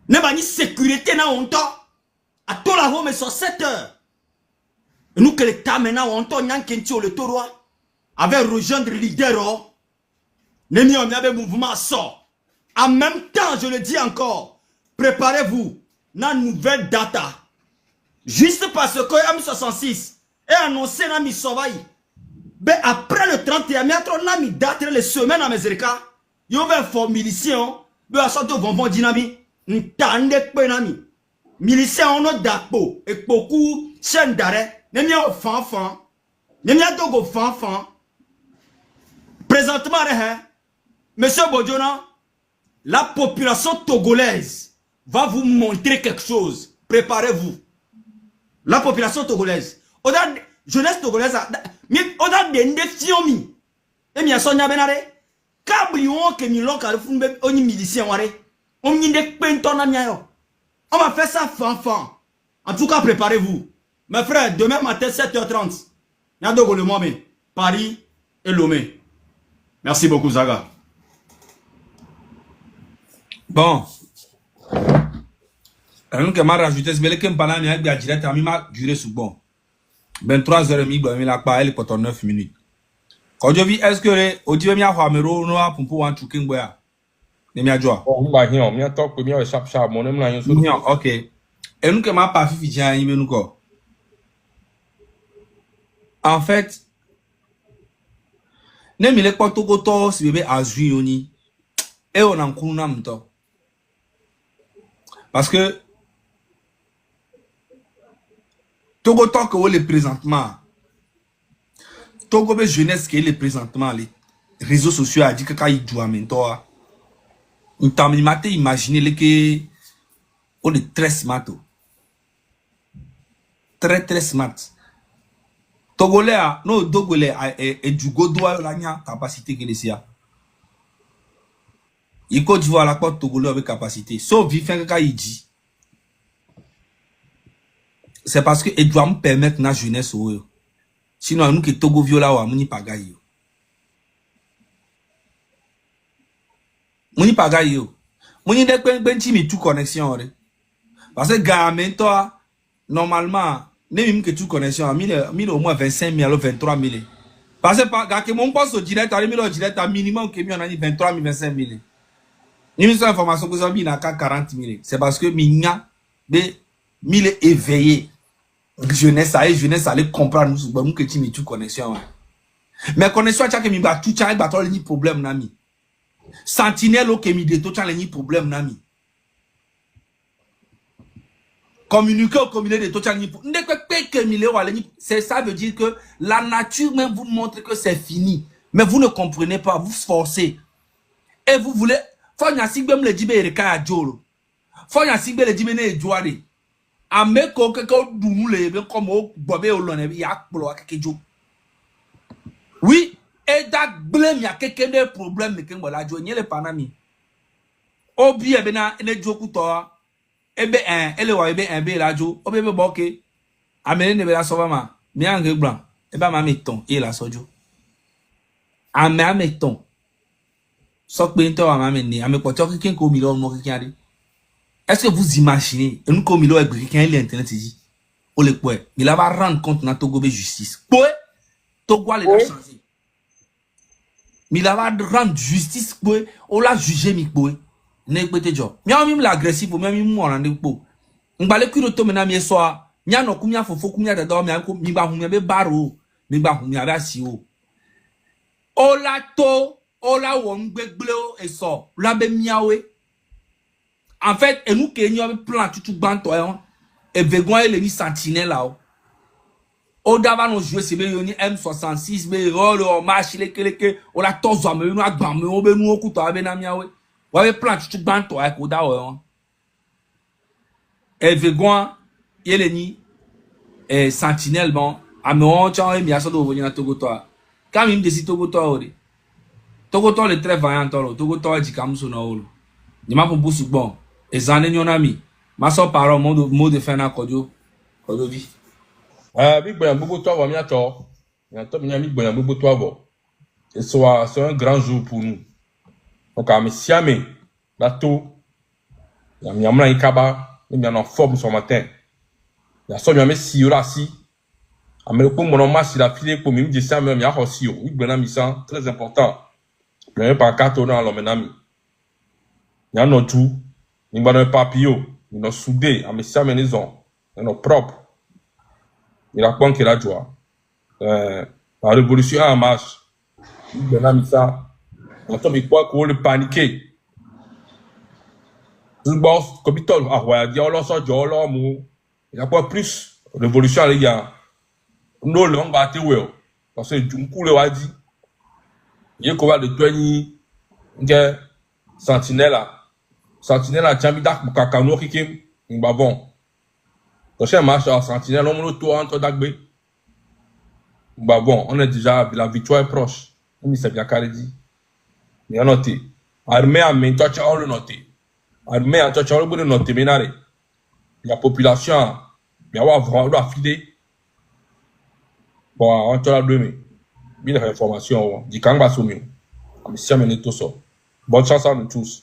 Ne pas ni sécurité na honte à tout la home sur 7 h. Nous que l'État maintenant honte nyan kenti le toro avec rejoindre leader ne mi on avait mouvement sort. En même temps, je le dis encore, préparez-vous na nouvelle data. Juste parce que M66 est annoncé na mi sauvaille. Ben après le 31 mai, on a mis date les semaines à Mezerika. Yo va faire miliciens, ben à sortir bonbon dynamique. Ntande penami miliciens on a dapo et beaucoup chaîne d'arrêt nemia fanfan nemia dogo fanfan présentement monsieur Bojona, la population togolaise va vous montrer quelque chose, préparez-vous. La population togolaise oda jeunesse togolaise oda dende fiomi et mi asonya benare kabrion ke mi lokal funbe oni miliciens ware. On va faire ça fanfan. En tout cas, préparez-vous. Mes frères, demain matin, 7 h 30. Yadogo le Mohamed, Paris et Lomé. Merci beaucoup, Zaga. Bon. Nous qui m'a rajouté, c'est que m'pana ni a direct à mi m'a duré sous bon. 23h30, bah mi la pa elle pour 9 minutes. Quand je vis, est-ce que au dieu mi a famero no a pour un truc boya. Ne mi a joie. Bon, bah hion, mi a top que mi a sharp mon aime la yon. OK. Et nous que m'a pas fi jan yi nous ko. En fait, ne mi le poto koto si bébé azui yoni. Et on en kunu na mto. Parce que Togo que vous le présentement. Togo be jeunesse qui est le présentement les réseaux sociaux a dit que quand il doit mentor. Nous t'avons imaginé que on est très smart. Très très smart. Togolais no Togolais et du godois la nya capacité que les a. Il Côte d'Ivoire la porte Togolais avec capacité. Sauf vivant quand il dit. C'est parce que il doit me permettre na jeunesse ou. Sinon nous que Togo viola ou muni pagaille. Muni pagaille yo. Muni de ben mi tout connexion re. Parce que gamin toi normalement ne même que tout connexion 1000 au moins 25 000 23 000. Parce que gars que mon poste au direct à 1000 au direct à minimum que mi on a dit 23 000 25 000. Ni mis information que ça bi na 40 000. C'est parce que minya de 1000 éveillé. Jeunesse allait comprendre nous que tu mi tout connexion. Mais connexion tu que mi ba tout cha ba to ni problème na mi. Sentinelle au kemi de tout les problème nami. Communiquer au communiqué de tout c'est ça veut dire que la nature même vous montre que c'est fini. Mais vous ne comprenez pas, vous forcez. Et vous voulez, faut y sigbe le dibe reka a jolo. Faut y sigbe le dibe ne jouare. Ameko keko dumu le comme au bobé au lone ya plo akejo. Oui. Et that blame il y a quelqu'un de problème mais qu'un voilà joie le panami. Obi ebena ne joku to ebe ele wa ebe ebe la jo obe be boke amene ne be la sova ma mi ange blanc ebe ma meton e la sojo ame ameton so pe nto wa ma me ni ame poto kikin ko mi lo mo kikin ade. Est-ce que vous imaginez nous ko mi lo egbe kikin le internet yi o le po e mi la va rendre compte na Togo be justice po Togo le da changer mi la va rendre justice po o la juger mi po ne pete jo mi a mi l'agressif mi a mi mo ran de po ngbale kuro to me na mi so a mi ano ku mi afofo ku mi adada mi ko mi ba hu mi be baro mi ba hu mi ara si o ola to ola wo ngbegble o eso la be miawe en fait et nous kenyo be plan tutu banto e vegon ele ni sentinelle là o dava no jouer c'est be yoni M66 be role o marche le keleke o la tozo me nu agba me o be nu okuto abe na miawe wa be plan tutu banto e ko da o e vegon ele ni sentinelle bon ame chan e mi aso do voni na Togo to quand même des Togo to o de Togo to le très vaillant to Togo to di kamso na o ni ma po busu bon ezane nyonami ma so paro mot de fin na kojo vi Big Boy Bobo toi va miato. Miato Big Boy Bobo toi va. Et c'est un grand jour pour nous. Donc à Messiame bateau ya miamla ikaba ni en forme ce matin. Ya so miame si ora si. Amele ko mono ma si la file pour mi de ça même ya hosi o. Big Boy misan très important. Le pas carton dans l'homenami. Ya no tout. Ni ba no papio, ni no soudé à Messiame maison. No propre. Il a point qu'il a joie. La révolution en marche. Il a mis ça. On tombe quoi qu'on le paniquer. Tout le boss, comme il tombe, ah, il y a un sort de l'homme. Il a pas plus. Révolution, les gars. Nous, l'on va te voir. Parce que du coup, le wadi. Il y a quoi de douanier. Sentinelle. Sentinelle a jamais d'arc pour kakano qui kim. Il va bon. Prochain match à Sentinelle, on le tour entre Dagbe. Bah bon, on est déjà, la victoire est proche. On s'est bien carré dit. Il y a noté. Armée à main, toi, tu as le noté. Armée à toi, tu as le noté, mais n'arrête. La population, il y a vraiment affidé. Bon, on te l'a donné. Bien l'information, du Kangba Soumi. Mais si on est tout ça. Bonne chance à nous tous.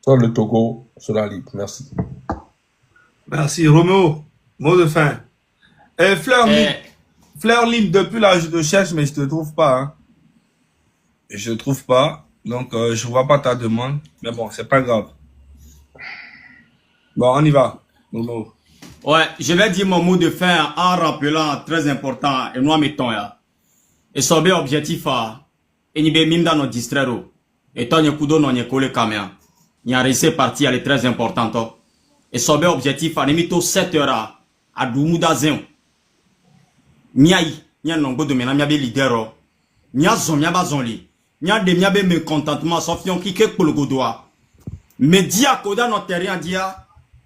Sur le Togo sera libre. Merci. Merci Roméo, mot de fin. Fleur Lim, depuis là je te cherche mais je te trouve pas. Hein. Je te trouve pas, donc je vois pas ta demande. Mais bon, c'est pas grave. Bon, on y va. Roméo. Ouais, je vais dire mon mot de fin en rappelant très important et nous mettons là. Et son objectif et ni be mimda no distraire et tant kudo no nyekole kamea. Ni a réussi parti elle est très importante. Et son objectif à limite 7 heures à Doumouda Zéon. Miaï, nya nombo de mena miabe leader. Nya zon miaba zonli. Nya de miabe mécontentement sofion qui ke pologodoa. Média koda no terrain dia.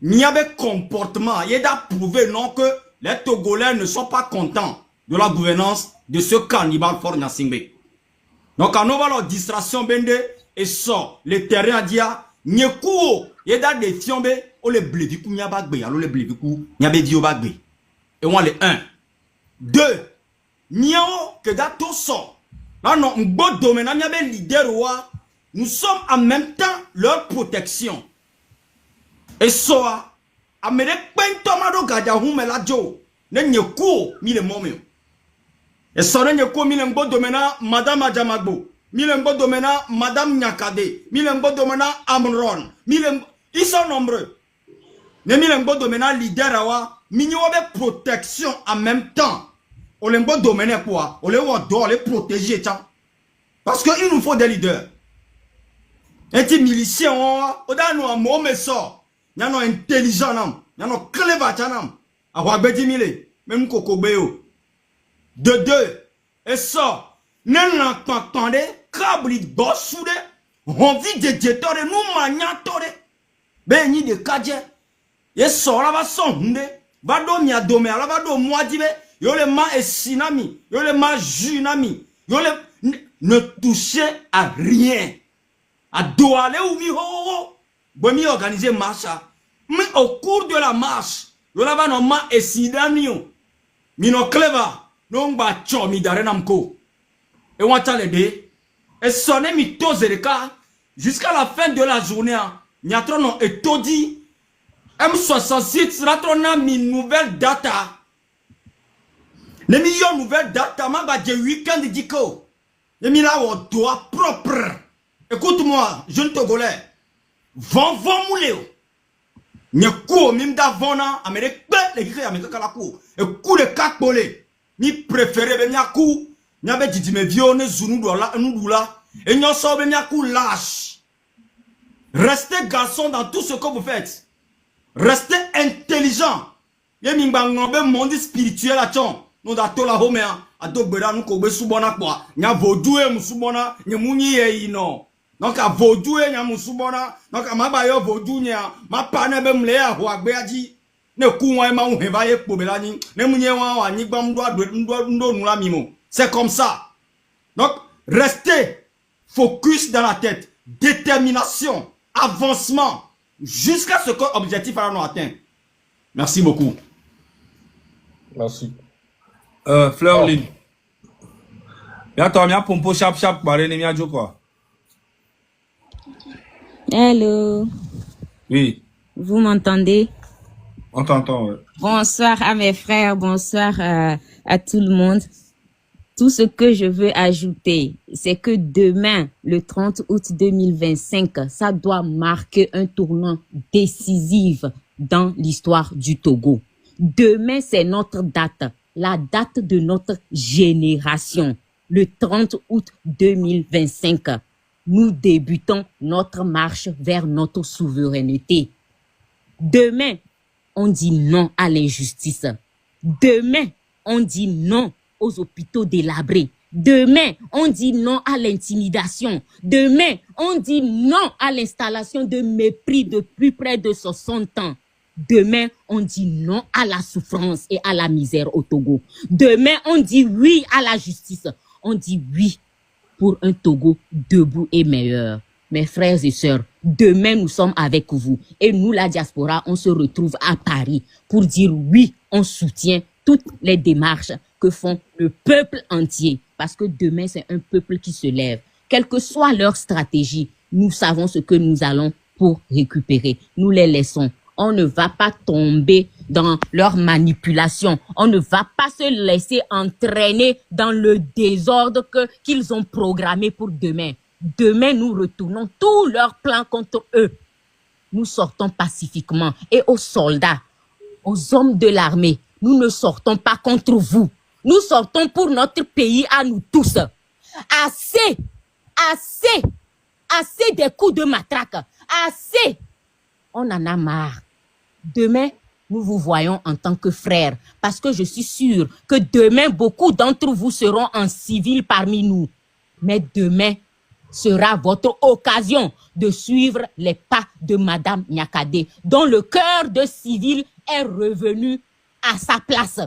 Miabe comportement. Yeda prouver non que les Togolais ne sont pas contents de la gouvernance de ce cannibale fort Nyasingbe. Donc à nous leur distraction bende et sort le terrain dia. Nyekuo yeda de fiombe o le bleviku nyabagbe alo le bleviku nyabe dio bagbe et on le 1 2 nyao que da to so là non ngbo domaine nyabe leader wa nous sommes en même temps leur protection et so a mere pentomado gada hume la jo ne nyekuo mi le momio et so ne nyekuo mi le ngbo domaine madame Adjamagbo Milembo domena Madame Nyakade, Milembo domena Amron, ils sont nombreux. Mais Milembo domena leader awa, minyobe protection en même temps. Olembo domena quoi? Olewo doit les protéger parce que il nous faut des leaders. Et ti milicien oda no amome so, nyano intelligent nam, nyano clever chanam. Awa bedi mile, même kokobeo. De 2 et ça Nena t'entendez, câble bossoude, on vit de détore, nous magnatore, béni de kadje, et sora va sonde, va do mi adome, ala va do moadibe, yo le ma et sinami, yo le ma junami, yo le ne touchez à rien, à doale ou mi ho, Bomi organiser marche. Mais au cours de la marche, on a normalement esidanio. Mino clever. Non ba chomi darenamko. Et on attend les deux. Et sonner mi tozereka. Jusqu'à la fin de la journée. Nyatron et todi. M66 sera mi nouvelle data. Les millions nouvelles data. Ma ba de week-end diko. Les millions doigts propres. Écoute-moi, jeune Togolais. Vont mouléo. Nye kou mim da vona Amérique les gars Amérique kala kou e kou de kakbolé ni préféré be nya kou nya be didi me vio ne zunu do la nu la et nyo so be nya kou lâche. Restez garçon dans tout ce que vous faites. Restez intelligent. Ye mingba ngombe monde spirituel a chon no da to la home a do gbera nu ko be subona kwa nya vodou e musubona nye munyi ye ino. Donc à vaudou et nyamusubona donc à ma bayo vaudou nya ma pane be mle a ho agbe aji ne kuwa ma hu heba ye pobela ni ne munye wa anyi gbam ndo nu la mimo. C'est comme ça. Donc restez focus dans la tête, détermination, avancement jusqu'à ce que l'objectif soit atteint. Merci beaucoup. Merci. Fleurline. Bien toi mia pompo chap bare ne mia joko. Hello. Oui. Vous m'entendez? On t'entend, ouais. Bonsoir à mes frères, bonsoir à tout le monde. Tout ce que je veux ajouter, c'est que demain, le 30 août 2025, ça doit marquer un tournant décisif dans l'histoire du Togo. Demain, c'est notre date, la date de notre génération, le 30 août 2025. Nous débutons notre marche vers notre souveraineté. Demain, on dit non à l'injustice. Demain, on dit non aux hôpitaux délabrés. Demain, on dit non à l'intimidation. Demain, on dit non à l'installation de mépris depuis près de 60 ans. Demain, on dit non à la souffrance et à la misère au Togo. Demain, on dit oui à la justice. On dit oui pour un Togo debout et meilleur. Mes frères et sœurs, demain nous sommes avec vous. Et nous, la diaspora, on se retrouve à Paris pour dire oui, on soutient toutes les démarches que font le peuple entier. Parce que demain, c'est un peuple qui se lève. Quelle que soit leur stratégie, nous savons ce que nous allons pour récupérer. Nous les laissons. On ne va pas tomber dans leur manipulation. On ne va pas se laisser entraîner dans le désordre qu'ils ont programmé pour demain. Demain, nous retournons tous leurs plans contre eux. Nous sortons pacifiquement. Et aux soldats, aux hommes de l'armée, nous ne sortons pas contre vous. Nous sortons pour notre pays à nous tous. Assez des coups de matraque. Assez. On en a marre. Demain, nous vous voyons en tant que frères, parce que je suis sûre que demain, beaucoup d'entre vous seront en civil parmi nous. Mais demain sera votre occasion de suivre les pas de Madame Nyakade, dont le cœur de civil est revenu à sa place.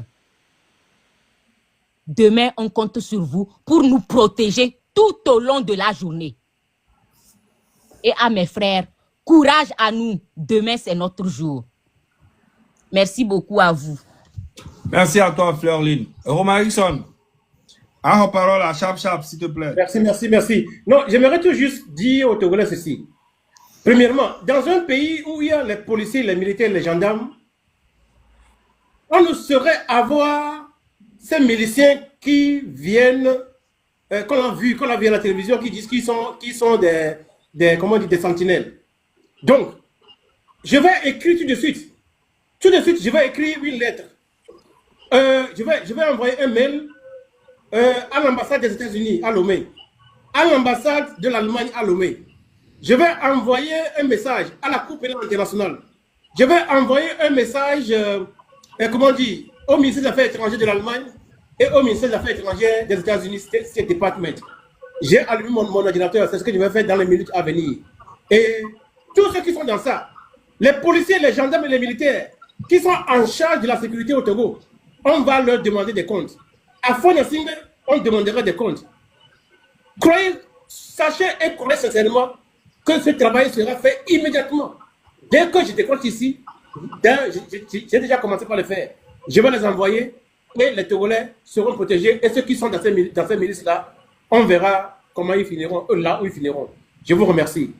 Demain, on compte sur vous pour nous protéger tout au long de la journée. Et à mes frères, courage à nous. Demain, c'est notre jour. Merci beaucoup à vous. Merci à toi, Fleurline. Romain Erickson, en parole à Chap, s'il te plaît. Merci. Non, j'aimerais tout juste dire aux Togolais ceci. Premièrement, dans un pays où il y a les policiers, les militaires, les gendarmes, on ne saurait avoir ces miliciens qui viennent, qu'on a vu à la télévision, qui disent qu'ils sont des sentinelles. Donc, je vais écrire tout de suite, je vais écrire une lettre. Je vais envoyer un mail à l'ambassade des États-Unis à Lomé, à l'ambassade de l'Allemagne à Lomé. Je vais envoyer un message à la Cour pénale internationale. Je vais envoyer un message, au ministère des Affaires étrangères de l'Allemagne et au ministère des Affaires étrangères des États-Unis, State Department. J'ai allumé mon ordinateur, c'est ce que je vais faire dans les minutes à venir. Et tous ceux qui sont dans ça, les policiers, les gendarmes et les militaires qui sont en charge de la sécurité au Togo, on va leur demander des comptes. À Fonasing, on demandera des comptes. Sachez et croyez sincèrement que ce travail sera fait immédiatement. Dès que je décroche ici, j'ai déjà commencé par le faire. Je vais les envoyer et les Togolais seront protégés. Et ceux qui sont dans ces milices-là, on verra comment ils finiront, là où ils finiront. Je vous remercie.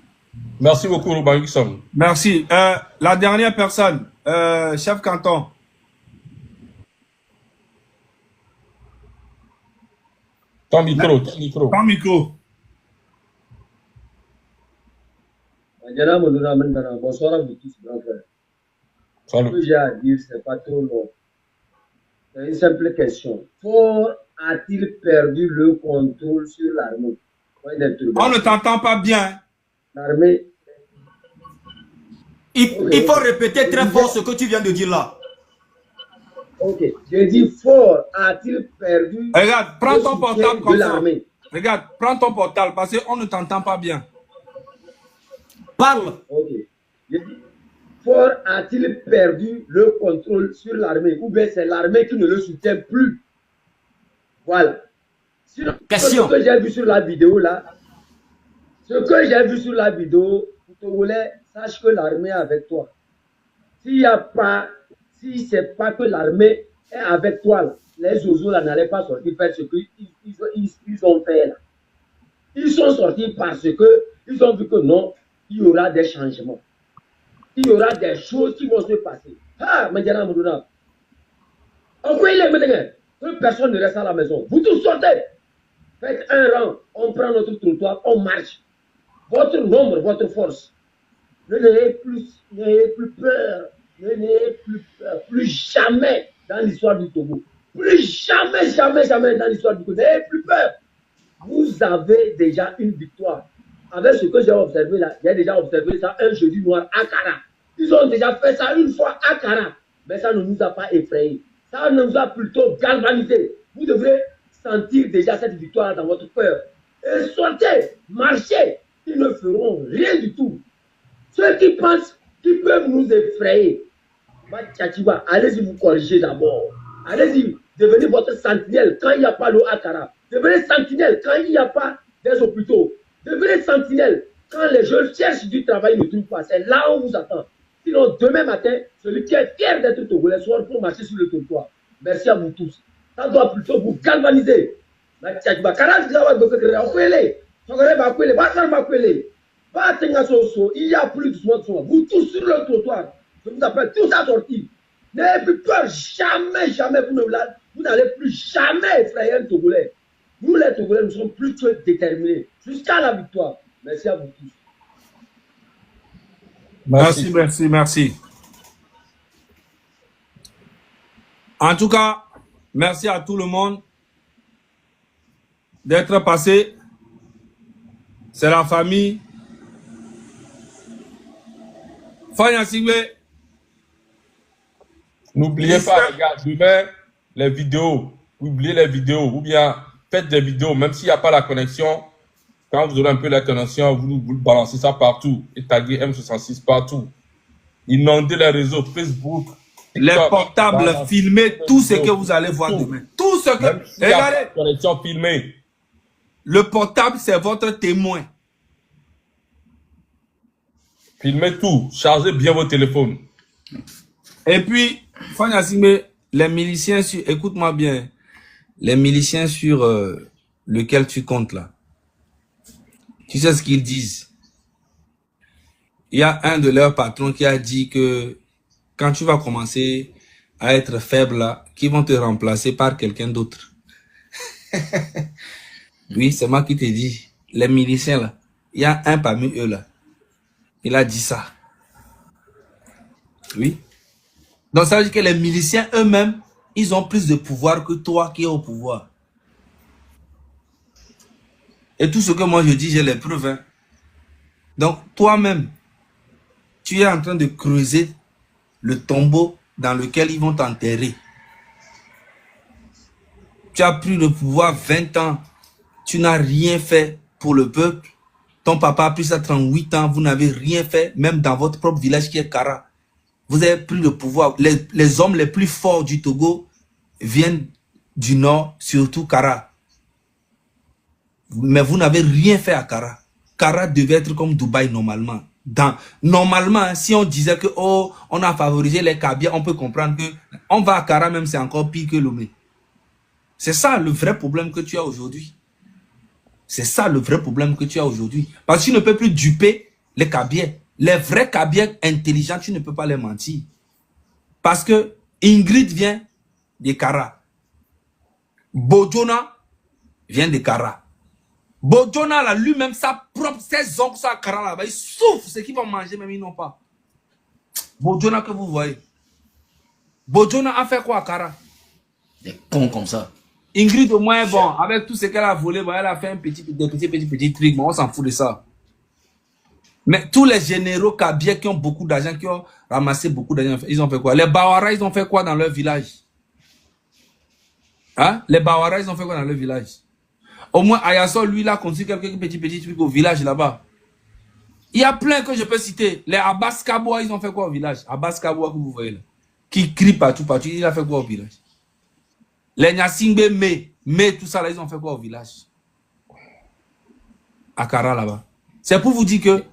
Merci beaucoup, Robin Gibson. Merci. La dernière personne, chef canton. Ton micro, ton micro. Ton micro. Bonsoir à vous tous, grand frère. Ce Salut. que j'ai à dire, c'est pas trop long. C'est une simple question. Fort a-t-il perdu le contrôle sur l'armée? On ne t'entend pas bien. L'armée. Il faut répéter très fort ce que tu viens de dire là. Ok. J'ai dit fort a-t-il perdu Regarde, prends le ton soutien portable de comme ça. l'armée? Regarde, prends ton portable parce qu'on ne t'entend pas bien. Parle. Ok. J'ai dit fort a-t-il perdu le contrôle sur l'armée? Ou bien c'est l'armée qui ne le soutient plus? Voilà. Sur Question. ce que j'ai vu sur la vidéo là, ce que j'ai vu sur la vidéo, Togolais, sache que l'armée est avec toi. S'il n'y a pas, si c'est pas que l'armée est avec toi, là, les oiseaux là n'allaient pas sortir faire ce qu'ils ont fait là. Ils sont sortis parce que ils ont vu que non, il y aura des changements. Il y aura des choses qui vont se passer. Ah, Madjana Moudouna. En quoi il est maintenant? Que personne ne reste à la maison. Vous tous sortez. Faites un rang. On prend notre trottoir, on marche. Votre nombre, votre force. Ne n'ayez plus peur. Ne n'ayez plus peur. Plus jamais dans l'histoire du Togo. Plus jamais, jamais, jamais dans l'histoire du Togo. N'ayez plus peur. Vous avez déjà une victoire. Avec ce que j'ai observé là, j'ai déjà observé ça un jeudi noir à Kara. Ils ont déjà fait ça une fois à Kara. Mais ça ne nous a pas effrayés. Ça nous a plutôt galvanisés. Vous devrez sentir déjà cette victoire dans votre cœur. Et sortez, marchez. Ils ne feront rien du tout. Ceux qui pensent qu'ils peuvent nous effrayer, allez-y vous corriger d'abord. Allez-y, devenez votre sentinelle quand il n'y a pas l'eau à Kara. Devenez sentinelle quand il n'y a pas des hôpitaux. Devenez sentinelle quand les jeunes cherchent du travail ne trouvent pas. C'est là où on vous attend. Sinon, demain matin, celui qui est fier d'être Togolais soir pour marcher sur le territoire. Merci à vous tous. Ça doit plutôt vous galvaniser. Il y a plus de soins. Vous tous sur le trottoir. Je vous appelle tous à sortir. N'ayez plus peur. Jamais, jamais, vous n'allez plus jamais effrayer un Togolais. Nous, les Togolais, nous sommes plus que déterminés jusqu'à la victoire. Merci à vous tous. Merci, merci, merci. En tout cas, merci à tout le monde d'être passé. C'est la famille. Fanya Sigwe. N'oubliez pas, regarde, demain, les vidéos. Oubliez les vidéos. Ou bien, faites des vidéos, même s'il n'y a pas la connexion. Quand vous aurez un peu la connexion, vous balancez ça partout. Et taguez M66 partout. Inondez les réseaux, Facebook, TikTok, les portables, balancez filmez tout ce que vous allez voir tout. demain. Tout ce que... Même s'il y a pas Regardez, de connexion filmée. le portable, c'est votre témoin. Filmez tout. Chargez bien vos téléphones. Et puis, Fanya Sigwe, les miliciens sur... Écoute-moi bien. Les miliciens sur lequel tu comptes là. Tu sais ce qu'ils disent? Il y a un de leurs patrons qui a dit que quand tu vas commencer à être faible là, qu'ils vont te remplacer par quelqu'un d'autre. Oui, c'est moi qui te dis. Les miliciens là, il y a un parmi eux là. Il a dit ça. Oui. Donc ça veut dire que les miliciens eux-mêmes, ils ont plus de pouvoir que toi qui es au pouvoir. Et tout ce que moi je dis, j'ai les preuves. Hein. Donc toi-même, tu es en train de creuser le tombeau dans lequel ils vont t'enterrer. Tu as pris le pouvoir 20 ans. Tu n'as rien fait pour le peuple. Ton papa a pris ça 38 ans. Vous n'avez rien fait, même dans votre propre village qui est Kara. Vous avez pris le pouvoir. Les hommes les plus forts du Togo viennent du nord, surtout Kara. Mais vous n'avez rien fait à Kara. Kara devait être comme Dubaï normalement. Normalement, si on disait que oh, on a favorisé les Kabyles, on peut comprendre que on va à Kara même, c'est encore pire que Lomé. C'est ça le vrai problème que tu as aujourd'hui. C'est ça le vrai problème que tu as aujourd'hui. Parce que tu ne peux plus duper les Kabyles. Les vrais Kabyles intelligents, tu ne peux pas les mentir. Parce que Ingrid vient de Kara. Bojona vient de Kara. Bojona, là, lui-même, ses oncles, sa Kara là-bas, ils souffrent. Ce qu'ils vont manger, même ils n'ont pas. Bojona que vous voyez. Bojona a fait quoi à Kara? Des cons comme ça. Ingrid, au moins, bon, avec tout ce qu'elle a volé, bon, elle a fait des petits trucs, bon, on s'en fout de ça. Mais tous les généraux Kabyles qui ont beaucoup d'argent, qui ont ramassé beaucoup d'argent, ils ont fait quoi? Les Bawara, ils ont fait quoi dans leur village? Hein? Les Bawara, ils ont fait quoi dans leur village? Au moins, Ayasso, lui, il a construit quelques petits trucs au village là-bas. Il y a plein que je peux citer. Les Abbas Kaboua, ils ont fait quoi au village? Abbas Kaboua, que vous voyez là. Qui crie partout, il a fait quoi au village? Les Nyasingbe, mais tout ça là, ils ont fait quoi au village? À Kara là-bas. C'est pour vous dire que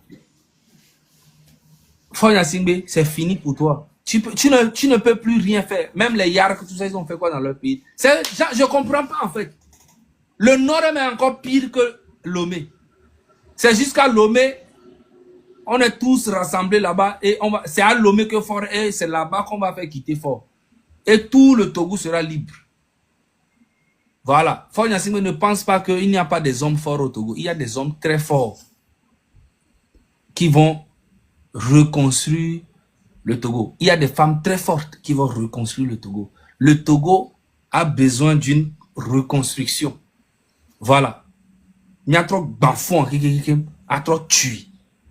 Fort Nyasingbe, c'est fini pour toi. Tu ne peux plus rien faire. Même les Yark, tout ça, ils ont fait quoi dans leur pays? Je comprends pas en fait. Le Nord est encore pire que Lomé. C'est jusqu'à Lomé, on est tous rassemblés là-bas et c'est à Lomé que Fort est, c'est là-bas qu'on va faire quitter Fort. Et tout le Togo sera libre. Voilà. Fort Nyasingbe ne pense pas qu'il n'y a pas des hommes forts au Togo. Il y a des hommes très forts qui vont reconstruire le Togo. Il y a des femmes très fortes qui vont reconstruire le Togo. Le Togo a besoin d'une reconstruction. Voilà. Il y a trop d'enfants qui a trop tué.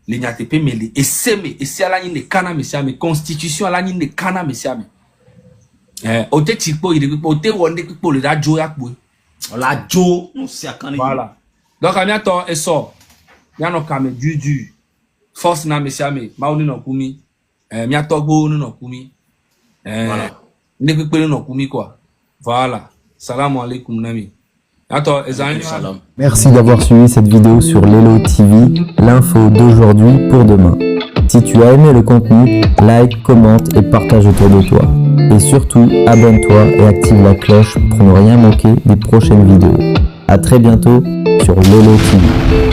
Les Nyatepe mêlés. Et c'est à la ligne de Kana Messiame. Constitution à la ligne de Kana Messiame. Ote Tipo, il est ote Wande Pipo, le Rajo Yakboué. La Joe, on sait à quand. Voilà. Donc, à bientôt, et sort. Il y a nos camés du. Force na Messiame. Maouni no Kumi. Miatogbo no Kumi. Voilà. Nekwe no Kumi quoi. Voilà. Salam alaikum nami. Attends, salam. Merci d'avoir suivi cette vidéo sur Lelo TV, l'info d'aujourd'hui pour demain. Si tu as aimé le contenu, like, commente et partage autour de toi. Et surtout, abonne-toi et active la cloche pour ne rien manquer des prochaines vidéos. A très bientôt sur Lelo TV.